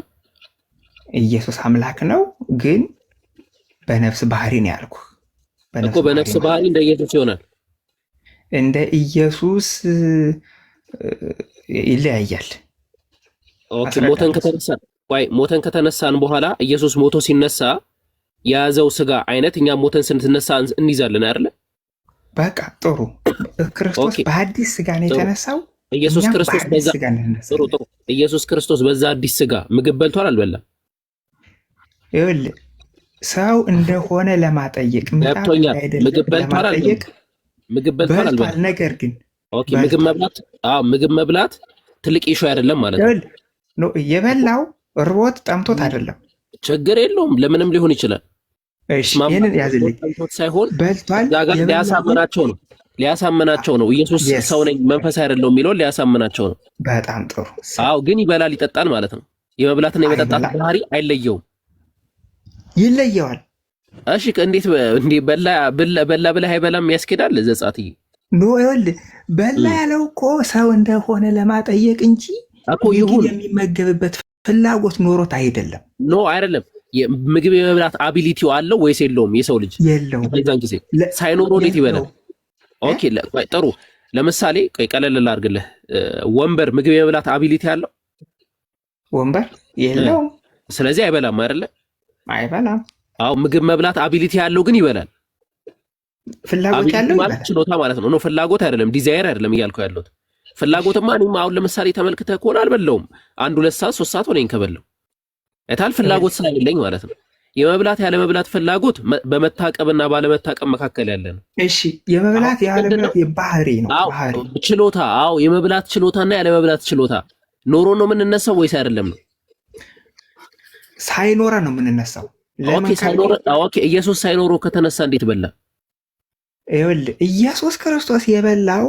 ኢየሱስ አምላክ ነው፣ ግን በነፍስ ባህሪ ነው ያልኩህ እኮ። በነፍስ ባህሪ እንደ ኢየሱስ ይሆናል። እንደ ኢየሱስ ይለያያል። ኦኬ ሞተን ከተነሳን በኋላ ኢየሱስ ሞቶ ሲነሳ የያዘው ስጋ አይነት እኛ ሞተን ስንነሳ እንይዛለን አይደለ? በቃ ጥሩ። ክርስቶስ በአዲስ ስጋ ነው የተነሳው። ኢየሱስ ክርስቶስ በዛ አዲስ ስጋ ምግብ በልቷል አልበላም? ይኸውልህ ሰው እንደሆነ ለማጠየቅ ምግብ በልቷል አልበላም? ነገር ግን ኦኬ ምግብ መብላት ትልቅ ኢሹ አይደለም ማለት ነው። የበላው ርቦት ጠምቶት አይደለም። ችግር የለውም። ለምንም ሊሆን ይችላል። እሺ ይሄንን ያዝልኝ። ሳይሆን በልቷል ሊያሳምናቸው ነው። ኢየሱስ ሰው ነኝ መንፈስ አይደለም የሚለው ሊያሳምናቸው ነው። በጣም ጥሩ። ግን ይበላል ይጠጣል ማለት ነው። የመብላትና የመጠጣት ባህሪ አይለየውም። ይለየዋል። እሺ እንዴት በላ ብለህ አይበላም ያስኬዳል? ዘጻትዬ ይኸውልህ በላ ያለው እኮ ሰው እንደሆነ ለማጠየቅ እንጂ የሚመገብበት ፍላጎት ኖሮት አይደለም። አይደለም። ምግብ የመብላት አቢሊቲው አለው ወይስ የለውም? የሰው ልጅ የለውም። በዛን ጊዜ ሳይኖረው እንዴት ይበላል? ኦኬ ጥሩ። ለምሳሌ ቀለል ላድርግልህ። ወንበር ምግብ የመብላት አቢሊቲ አለው? ወንበር የለውም። ስለዚህ አይበላም አይደለ? አይበላም። ምግብ መብላት አቢሊቲ ያለው ግን ይበላል። ፍላጎት ያለው ማለት ችሎታ ማለት ነው። ፍላጎት አይደለም፣ ዲዛይር አይደለም እያልኩ ያለሁት። ፍላጎትማ እኔም አሁን ለምሳሌ ተመልክተህ ከሆነ አልበላውም። 1-2 ሰዓት 3 ሰዓት ሆነኝ ከበላው አይታል። ፍላጎት ስላለኝ ማለት ነው። የመብላት ያለ መብላት ፍላጎት በመታቀብና ባለመታቀብ መካከል ያለ ነው። እሺ የመብላት ያለ መብላት የባህሪ ነው። ችሎታ የመብላት ችሎታና ያለ መብላት ችሎታ ኖሮ ነው የምንነሳው ወይስ አይደለም ነው? ሳይኖረ ነው የምንነሳው። ኦኬ ኢየሱስ ሳይኖሮ ከተነሳ እንዴት በላ? ይኸውልህ ኢየሱስ ክርስቶስ የበላው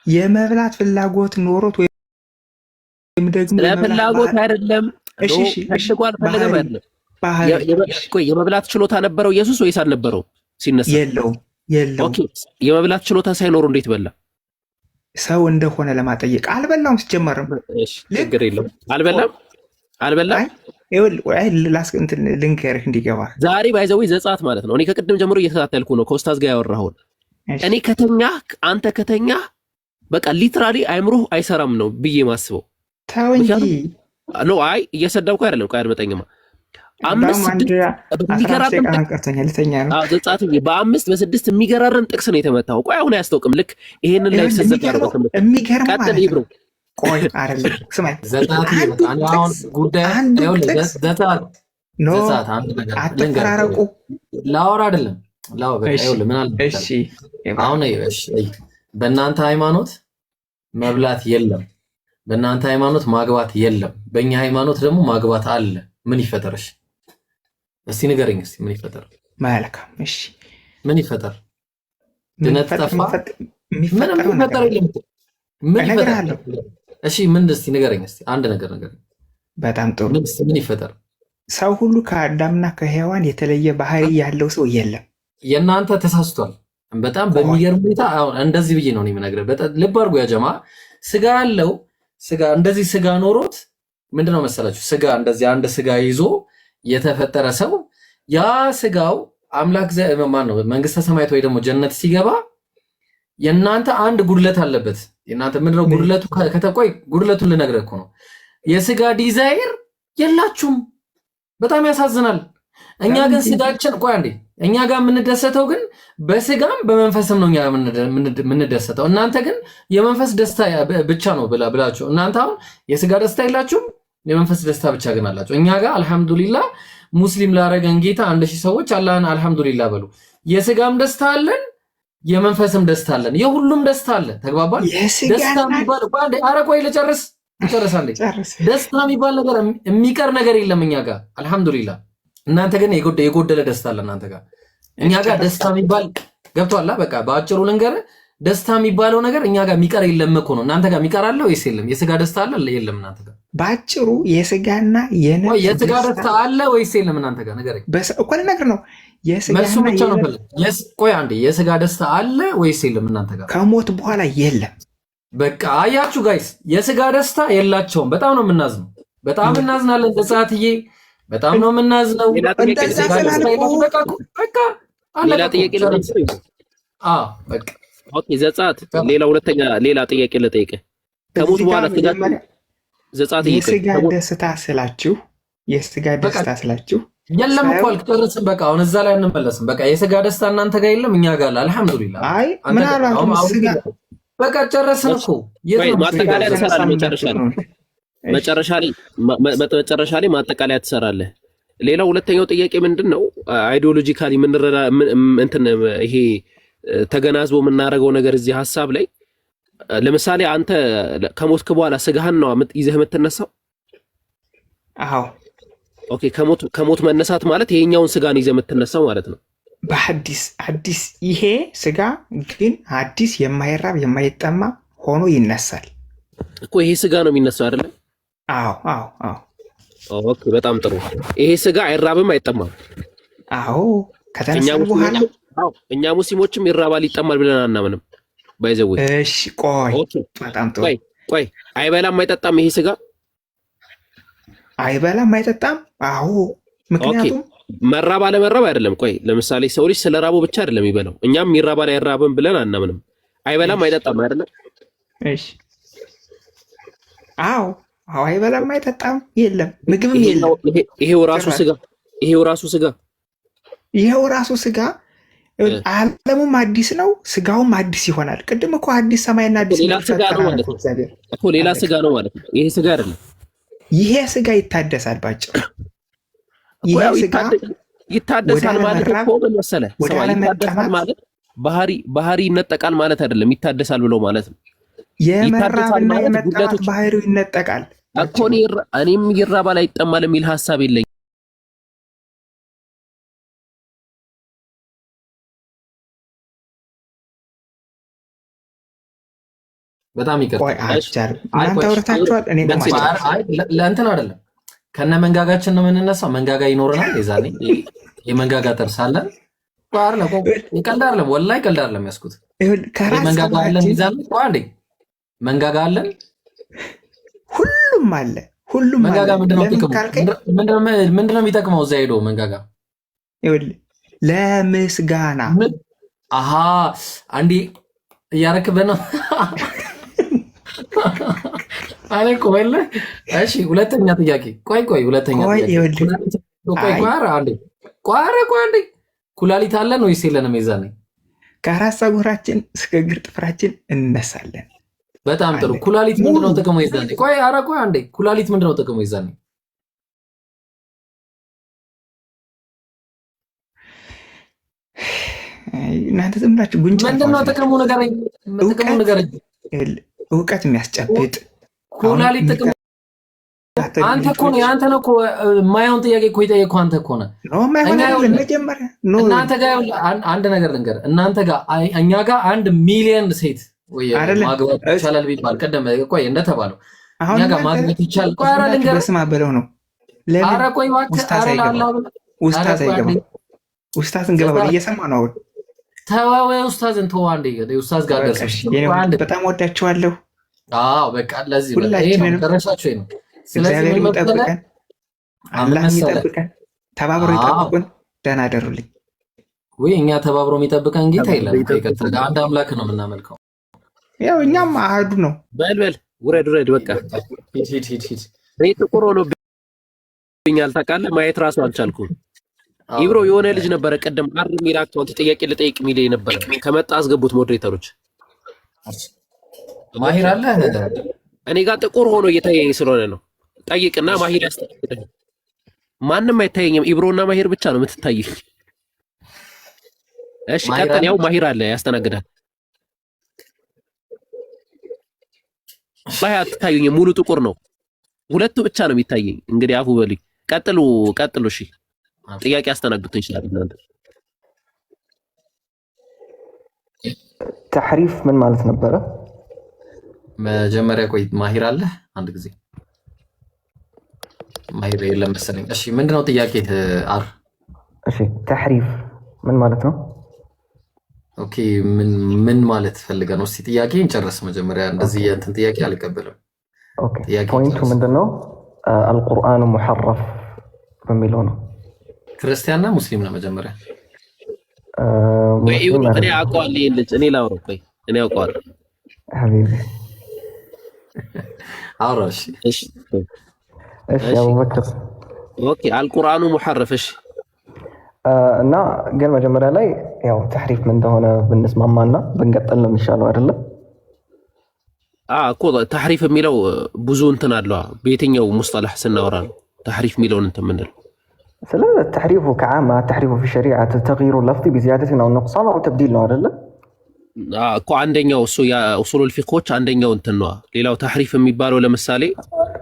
የመብላት ፍላጎት ኖሮት ወይም ደግሞ ለፍላጎት አይደለም። ፈልጎ አልፈለገም አይደለም። የመብላት ችሎታ ነበረው ኢየሱስ ወይስ አልነበረው? ሲነሳ የለውም። ኦኬ፣ የመብላት ችሎታ ሳይኖሩ እንዴት በላ? ሰው እንደሆነ ለማጠየቅ አልበላም። ሲጀመርም ችግር የለውም። አልበላም። ልንገርህ እንዲገባ ዛሬ ባይዘው ዘጸአት ማለት ነው። እኔ ከቅድም ጀምሮ እየተከታተልኩ ነው ከኡስታዝ ጋር ያወራሁን። እኔ ከተኛ አንተ ከተኛ በቃ ሊትራሊ አይምሮህ አይሰራም ነው ብዬ ማስበው። ተው እንጂ ነው። አይ እየሰደብኩ አይደለም። ቆይ አድመጠኝማ። በአምስት በስድስት የሚገራረም ጥቅስ ነው የተመታው። ቆይ አሁን አያስታውቅም። ልክ ይሄንን ላይ ቀጥል ይብሮ። ቆይ አይደለም ስማኝ፣ አትፈራረቁ። ላወራ አይደለም አሁን በእናንተ ሃይማኖት መብላት የለም፣ በእናንተ ሃይማኖት ማግባት የለም፣ በእኛ ሃይማኖት ደግሞ ማግባት አለ። ምን ይፈጠርሽ? እስቲ ንገረኝ። እስቲ ምን ይፈጠር? መልካም እሺ፣ ምን ይፈጠር? ድነት ጠፋ? ምንም ይፈጠር የለም። ምን ይፈጠር? እሺ ምን እስቲ ንገረኝ። እስቲ አንድ ነገር ንገረኝ። በጣም ጥሩ። ምን ይፈጠር? ሰው ሁሉ ከአዳምና ከሔዋን የተለየ ባህሪ ያለው ሰው የለም። የእናንተ ተሳስቷል። በጣም በሚገርም ሁኔታ አሁን እንደዚህ ብዬ ነው የምነግርህ። በጣም ልብ አድርጎ ያ ጀማ ስጋ ያለው ስጋ እንደዚህ ስጋ ኖሮት ምንድነው መሰላችሁ? ስጋ እንደዚህ አንድ ስጋ ይዞ የተፈጠረ ሰው ያ ስጋው አምላክ ማን ነው መንግስተ ሰማያት ወይ ደግሞ ጀነት ሲገባ የእናንተ አንድ ጉድለት አለበት። የእናንተ ምንድነው ጉድለቱ? ከተቆይ ጉድለቱን ልነግርህ እኮ ነው። የስጋ ዲዛይር የላችሁም። በጣም ያሳዝናል። እኛ ግን ስጋችን ቆይ አንዴ እኛ ጋር የምንደሰተው ግን በስጋም በመንፈስም ነው። እኛ የምንደሰተው እናንተ ግን የመንፈስ ደስታ ብቻ ነው ብላችሁ እናንተ አሁን የስጋ ደስታ የላችሁም፣ የመንፈስ ደስታ ብቻ ግን አላችሁ። እኛ ጋር አልሐምዱሊላህ ሙስሊም ላረገን ጌታ 1000 ሰዎች አላህን አልሐምዱሊላህ በሉ። የስጋም ደስታ አለን፣ የመንፈስም ደስታ አለን፣ የሁሉም ደስታ አለ። ተግባባል? ደስታ የሚባል ባንዴ አረቆይ ልጨርስ አንዴ። ደስታ የሚባል ነገር የሚቀር ነገር የለም እኛ ጋር አልሐምዱሊላህ። እናንተ ግን የጎደለ ደስታ አለ እናንተ ጋር። እኛ ጋር ደስታ የሚባል ገብቷላ። በቃ በአጭሩ ልንገርህ፣ ደስታ የሚባለው ነገር እኛ ጋር የሚቀር የለም እኮ ነው። እናንተ ጋር የሚቀር አለ ወይስ የለም? የስጋ ደስታ አለ የለም? እናንተ ጋር በአጭሩ የስጋና የስጋ ደስታ አለ ወይስ የለም? እናንተ ጋር ንገረኝ እኮ ልነግርህ ነው። መልሱ ብቻ ነው ፈልግ። ቆይ አንዴ የስጋ ደስታ አለ ወይስ የለም? እናንተ ጋር ከሞት በኋላ የለም። በቃ አያችሁ ጋይስ፣ የስጋ ደስታ የላቸውም። በጣም ነው የምናዝነው። በጣም እናዝናለን ዘጸአትዬ፣ በጣም ነው የምናዝነው። ሌላ ጥያቄ ዘጸአት ሌላ ጥያቄ ልጠይቅህ። ከሞት በኋላ ዘጸአት የስጋ ደስታ ስላችሁ የለም እኮ አልጨረስም። በቃ አሁን እዛ ላይ አንመለስም። በቃ የስጋ ደስታ እናንተ ጋር የለም፣ እኛ ጋር አለ። አልሐምዱሊላህ። አይ ምናልባት ስጋ በቃ ጨረስን እኮ። ማጠቃለያ ትሰራለህ መጨረሻ ላይ ማጠቃለያ ትሰራለህ። ሌላው ሁለተኛው ጥያቄ ምንድን ነው? አይዲዮሎጂካሊ ምንረዳ እንትን ይሄ ተገናዝቦ የምናደርገው ነገር እዚህ ሐሳብ ላይ ለምሳሌ አንተ ከሞትክ በኋላ ስጋህን ነው ይዘህ የምትነሳው? አዎ። ኦኬ። ከሞት መነሳት ማለት ይሄኛውን ስጋን ይዘህ የምትነሳው ማለት ነው። በአዲስ ይሄ ስጋ ግን አዲስ የማይራብ የማይጠማ ሆኖ ይነሳል እኮ። ይሄ ስጋ ነው የሚነሳው አይደለ? አዎ። ኦኬ፣ በጣም ጥሩ። ይሄ ስጋ አይራብም አይጠማም? አዎ። ከተነሳ በኋላ እኛ ሙስሊሞችም ይራባል ይጠማል ብለን አናምንም። ባይዘው እሺ፣ ቆይ በጣም ጥሩ። ቆይ አይበላም አይጠጣም? ይሄ ስጋ አይበላም አይጠጣም? አዎ። ምክንያቱም መራብ አለመራብ አይደለም። ቆይ ለምሳሌ ሰው ልጅ ስለ ራቡ ብቻ አይደለም የሚበላው። እኛም ይራባል አይራብም ብለን አናምንም። አይበላም አይጠጣም አይደለም? እሺ፣ አዎ። አይበላም አይጠጣም፣ የለም ምግብም የለም። ይሄው ራሱ ስጋ ዓለሙም አዲስ ነው፣ ስጋውም አዲስ ይሆናል። ቅድም እኮ አዲስ ሰማይና አዲስ ሌላ ስጋ ነው ማለት ነው። ይሄ ስጋ አይደለም። ይሄ ስጋ ይታደሳል። ባጭሩ ይሄ ስጋ ይታደሳል ማለት እኮ ምን መሰለህ፣ ይታደሳል ማለት ባህሪ ይነጠቃል ማለት አይደለም። ይታደሳል ብሎ ማለት ነው የመራብና የመጠማት ባህሪው ይነጠቃል እኮ። እኔም ይራባል አይጠማል የሚል ሐሳብ የለኝም። በጣም ይቀርታል። እናንተ ወርታችኋል። እኔ ለእንትን አይደለም ከነ መንጋጋችን ነው የምንነሳው። መንጋጋ ይኖርናል የዛኔ የመንጋጋ ጥርስ አለን። ቀልድ አይደለም ወላሂ ቀልድ አይደለም ያስኩት። መንጋጋ አለን ይዛል አንዴ መንጋጋ አለን ሁሉም አለ ሁሉም መንጋጋ ምንድነው የሚጠቅመው? እዛ ሄዶ መንጋጋ ለምስጋና አሃ አንዴ እያረክበ ነው አለ ቆይለ። እሺ ሁለተኛ ጥያቄ ቆይ ሁለተኛ ጥያቄ አንዴ ኩላሊት አለን ወይስ የለንም? የዛኔ ከራስ ፀጉራችን እስከ እግር ጥፍራችን እንነሳለን። በጣም ጥሩ። ኩላሊት ምንድነው ጥቅሙ የዛኔ? ቆይ አንዴ ኩላሊት ምንድነው ጥቅሙ የዛኔ? እናንተ ዝም ብላችሁ ጉንጭ ምንድነው ጥቅሙ ንገረኝ። እውቀት የሚያስጨብጥ ኩላሊት ጥቅሙ አንተ እኮ ነው ያንተ ነው እኮ የማይሆን ጥያቄ እኮ የጠየቀው አንተ እኮ ነህ። እናንተ ጋር አንድ ነገር ልንገርህ። እናንተ ጋር እኛ ጋር 1 ሚሊዮን ሴት ወይ ማግባት ይቻላል ቢባል ቀደም ቆይ እንደተባለው እኛ ጋር ማግባት ይቻላል። ቆይ አረ ልንገርህ በስማ በለው ነው። አረ ቆይ እባክህ ኡስታዝን ገባ እየሰማ ነው። ተዋው ኡስታዝን ተው አንዴ ኡስታዝ ጋር ደርሰሽ በጣም ወዳቸዋለሁ። አዎ በቃ ለዚህ ነው ደረሳችሁ ነው። ስለዚህ ምን ይጠብቀን? አላህ ይጠብቀን። ተባብሮ ይጠብቁን። ደህና አደሩልኝ። ወይ እኛ ተባብሮ የሚጠብቀን ጌታ የለም። ከይከተጋ አንድ አምላክ ነው የምናመልከው። ያው እኛም አህዱ ነው። በል ውረድ በቃ ሂድ። ጥቁር ሆኖብኛል ታውቃለህ። ማየት ራሱ አልቻልኩም። ኢብሮ የሆነ ልጅ ነበረ ቀደም አር ሚራ አካውንት ጥያቄ ልጠይቅ የሚል ነበር። ከመጣ አስገቡት ሞዴሬተሮች። ማሂር አለ እኔ ጋር ጥቁር ሆኖ እየታየኝ ስለሆነ ነው። ጠይቅና ማሂር ያስተናግዳል። ማንም አይታየኝም። ኢብሮና ማሂር ብቻ ነው የምትታይ። እሺ ቀጥል። ያው ማሂር አለ ያስተናግዳል። ላይ አትታዩኝም። ሙሉ ጥቁር ነው። ሁለቱ ብቻ ነው የሚታየኝ። እንግዲህ አፉ በሉኝ። ቀጥሉ። እሺ ጥያቄ አስተናግዱት ይችላል። እናንተ ተሕሪፍ ምን ማለት ነበረ? መጀመሪያ ቆይ ማሂር አለ አንድ ጊዜ ማሂር የለም መሰለኝ። እሺ ምንድነው ጥያቄ አር? እሺ ተሕሪፍ ምን ማለት ነው? ኦኬ ምን ማለት ፈልገህ ነው? እስቲ ጥያቄ እንጨርስ መጀመሪያ። እንደዚህ እንትን ጥያቄ አልቀበልም። ኦኬ ፖይንቱ ምንድነው? አልቁርአኑ ሙሐረፍ በሚለው ነው። ክርስቲያንና ሙስሊም ነው መጀመሪያ። ወይ እኔ አውቀዋለሁ ይሄን ልጅ እኔ ላውራው። ቆይ እኔ አውቀዋለሁ ሐቢቢ አውራሽ። እሺ አቡበክር ኦኬ አልቁርአኑ ሙሐረፍ። እሺ እና ግን መጀመሪያ ላይ ያው ተሕሪፍ ምን እንደሆነ ብንስማማና ብንቀጥል ነው የሚሻለው አይደለ? እኮ ተሕሪፍ የሚለው ብዙ እንትን አለው። በየትኛው ሙስጠላህ ስናወራ ነው ተሕሪፍ የሚለውን እንትን ምንድነው? ስለ ተሕሪፉ ከዓማ ተሕሪፉ في الشريعة تغيير اللفظ بزيادة أو نقصان أو تبديل ነው አይደለ? እኮ አንደኛው እሱ የኡሱሉል ፊቅሆች አንደኛው እንትን ነው። ሌላው ተሕሪፍ የሚባለው ለምሳሌ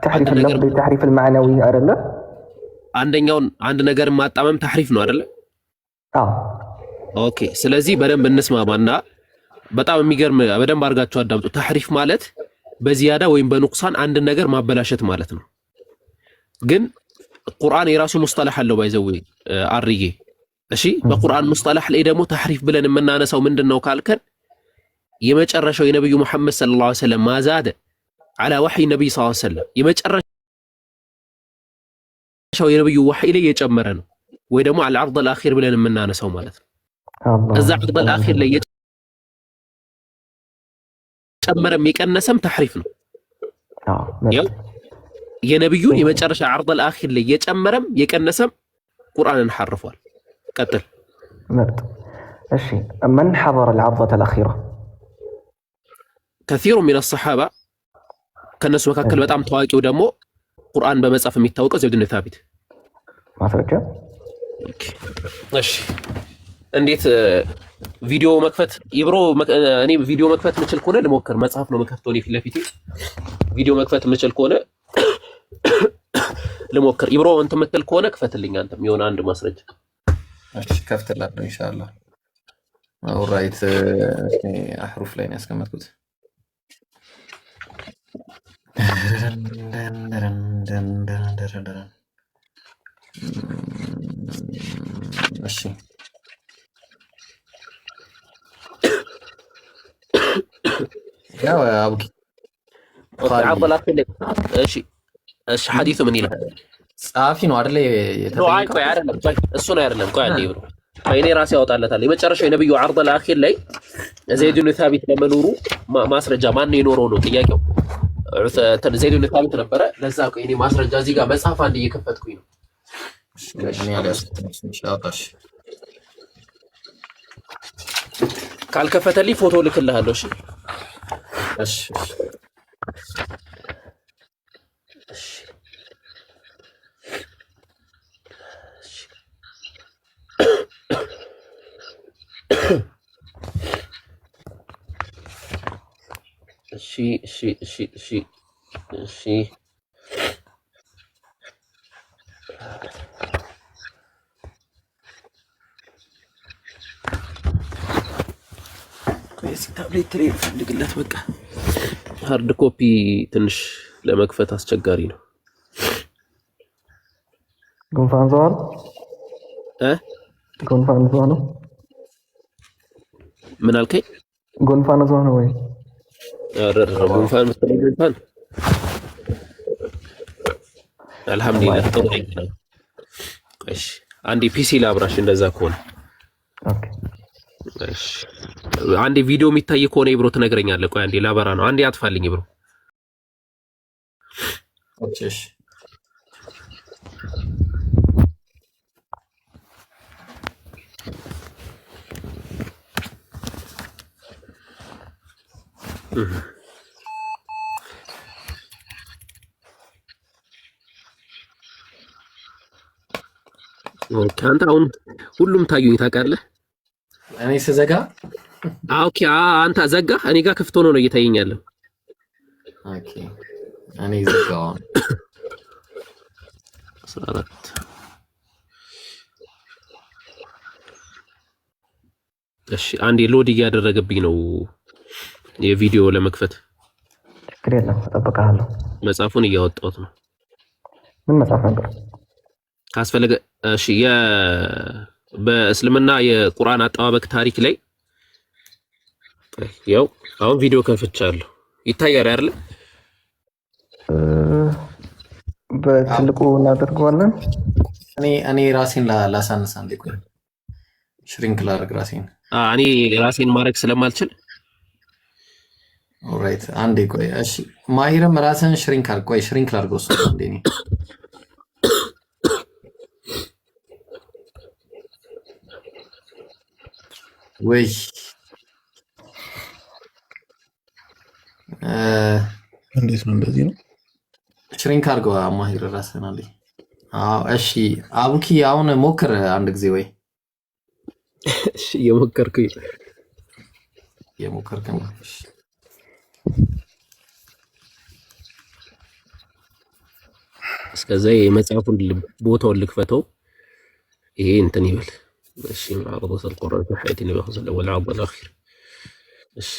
ተሕሪፍ اللفظ ተሕሪፍ المعنوي አይደለ? አንደኛውን አንድ ነገር ማጣመም ተሕሪፍ ነው አይደለ? ኦኬ ስለዚህ በደንብ እንስማማና በጣም የሚገርም በደንብ አድርጋችሁ አዳምጡ። ተሕሪፍ ማለት በዚያዳ ወይም በኑቅሳን አንድ ነገር ማበላሸት ማለት ነው። ግን ቁርአን የራሱ ሙስጠላህ አለው ባይዘው አርዬ። እሺ በቁርአን ሙስጠላህ ላይ ደግሞ ተሕሪፍ ብለን የምናነሳው ምንድነው ካልከን የመጨረሻው የነብዩ መሐመድ ሰለላሁ ዐለይሂ ወሰለም ማዛደ على وحي النبي صلى الله عليه وسلم የመጨረሻው የነብዩ ወህይ ላይ የጨመረ ነው ወይ ደግሞ አልዓርድ አልአኺር ብለን የምናነሳው ማለት ነው። እዛ ዓርድ አልአኺር ላይ የጨመረም የቀነሰም ተሕሪፍ ነው። ያው የነብዩን የመጨረሻ ዓርድ አልአኺር ላይ የጨመረም የቀነሰም ቁርአንን ሐርፏል። ቀጥል ምርጥ። እሺ من حضر العرضة الأخيرة؟ كثير من الصحابة ከነሱ መካከል በጣም ታዋቂው ደግሞ ቁርአን በመጻፍ የሚታወቀው ዘይድ ኢብኑ ታቢት ማስረጃ። እሺ እንዴት ቪዲዮ መክፈት ኢብሮ? እኔ ቪዲዮ መክፈት ምችል ከሆነ ልሞክር። መጽሐፍ ነው መከፍተው እኔ ፊት ለፊቴ ቪዲዮ መክፈት ምችል ከሆነ ልሞክር። ኢብሮ እንትን የምትል ከሆነ ክፈትልኝ አንተም የሆነ አንድ ማስረጃ። እሺ ከፍትላለሁ ኢንሻአላህ። ኦልራይት አህሩፍ ላይ ነው ያስቀመጥኩት። عرض الاخير እሺ ሐዲሱ ምን ይላል? ጸሐፊ ነው አይደል የተጠየቀው? አይ ቆይ አይደለም፣ ቆይ እሱ ነው አይደለም። ቆይ አንዴ ብሎ እኔ ራሴ ያወጣለታል። የመጨረሻው የነብዩ عرض الاخير ላይ ዘይድ ብን ሳቢት ለመኖሩ ማስረጃ ማን ነው የኖረው ነው ጥያቄው። ዘይድ ብን ሳቢት ነበረ። ለዛ ቆይ እኔ ማስረጃ እዚህ ጋር መጽሐፍ አንድ እየከፈትኩኝ ነው። እኔ ያለስኩት ኢንሻአላህ ካልከፈተልኝ ፎቶ ልክልሃለሁ። እሺ እሺ ታብሌት ላይ ፈልግለት። በቃ ሃርድ ኮፒ ትንሽ ለመክፈት አስቸጋሪ ነው። ጉንፋን ዘዋል ጉንፋን ዘዋል ነው። ምን አልከኝ? ጉንፋን ዘዋል ነው ወይ? ጉንፋን መሰለኝ። ጉንፋን አልሐምዱሊላህ ጥሩ ነው። እሺ አንዴ ፒሲ ላብራሽ እንደዛ ከሆነ ኦኬ። እሺ አንዴ ቪዲዮ የሚታይ ከሆነ ብሮ ትነግረኛለህ። ቆይ አንዴ ላበራ ነው። አንዴ አጥፋልኝ ብሮ። ኦኬ እሺ አንተ አሁን ሁሉም ታዩኝ ታውቃለህ። እኔ ስዘጋ ኦኬ አንተ ዘጋ። እኔ ጋር ክፍት ሆኖ ነው እየታየኝ ያለው። ኦኬ እኔ ዘጋው 14 እሺ አንዴ ሎድ እያደረገብኝ ነው የቪዲዮ ለመክፈት። ችግር የለም እጠብቅሃለሁ። መጽሐፉን እያወጣሁት ነው። ምን መጽሐፍ ነበር ካስፈለገ? እሺ በእስልምና የቁርአን አጠባበቅ ታሪክ ላይ ያው አሁን ቪዲዮ ከፍቻለሁ። ይታያል አይደል? በትልቁ እናደርገዋለን። እኔ ራሴን ላሳንስ አንዴ ቆይ ሽሪንክ ላድርግ ራሴን። እኔ ራሴን ማድረግ ስለማልችል ኦልራይት አንዴ ቆይ። እሺ ማሂርም ራስን ሽሪንክ አድርግ። ቆይ ሽሪንክ ላድርገው እሱ አንዴ እኔ ወይ እንዴት ነው? እንደዚህ ነው። ሽሪንክ አድርገው ማሂር ራስን አለ። አዎ እሺ አቡኪ አሁን ሞክር አንድ ጊዜ ወይ። እሺ የሞከርኩኝ ነው። እስከዛ የመጽሐፉን ቦታውን ልክፈተው። ይሄ እንትን ይበል። እሺ معرضة القرآن في حياة النبي صلى الله عليه وسلم والعرض الأخير። እሺ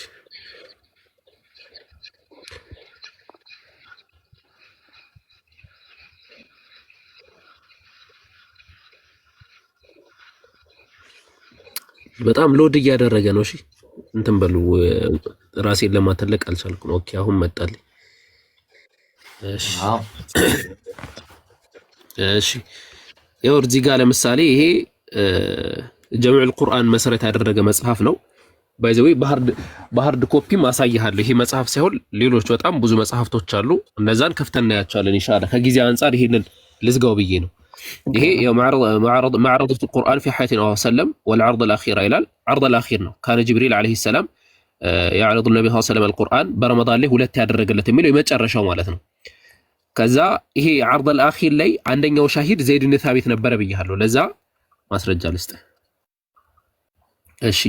በጣም ሎድ እያደረገ ነው። እሺ እንትን በሉ ራሴን ለማተለቅ አልቻልኩም። ኦኬ አሁን መጣልኝ። እሺ ያው እዚህ ጋር ለምሳሌ ይሄ ጀምዑል ቁርአን መሰረት ያደረገ መጽሐፍ ነው። ባይዘዌ በሃርድ ኮፒ ማሳይሃለሁ። ይሄ መጽሐፍ ሳይሆን ሌሎች በጣም ብዙ መጽሐፍቶች አሉ። እነዛን ከፍተን እናያቸዋለን ኢንሻአላህ። ከጊዜ አንፃር ይሄንን ልዝጋው ብዬ ነው። ይሄ ያው معرضة القرآن في حياة النبي صلى الله عليه وسلم والعرض الأخير ይላል። عرض الأخير ነው። ካነ ጅብሪል عليه السلام يعرض النبي صلى الله عليه وسلم القرآن በረመዳን ላይ ሁለት ያደረገለት የሚለው የመጨረሻው ማለት ነው። ከዛ ይሄ عرض الأخير ላይ አንደኛው ሻሂድ ዘይድ ብን ሳቢት ነበረ ብያለሁ። ለዛ ማስረጃ ልስጥ። እሺ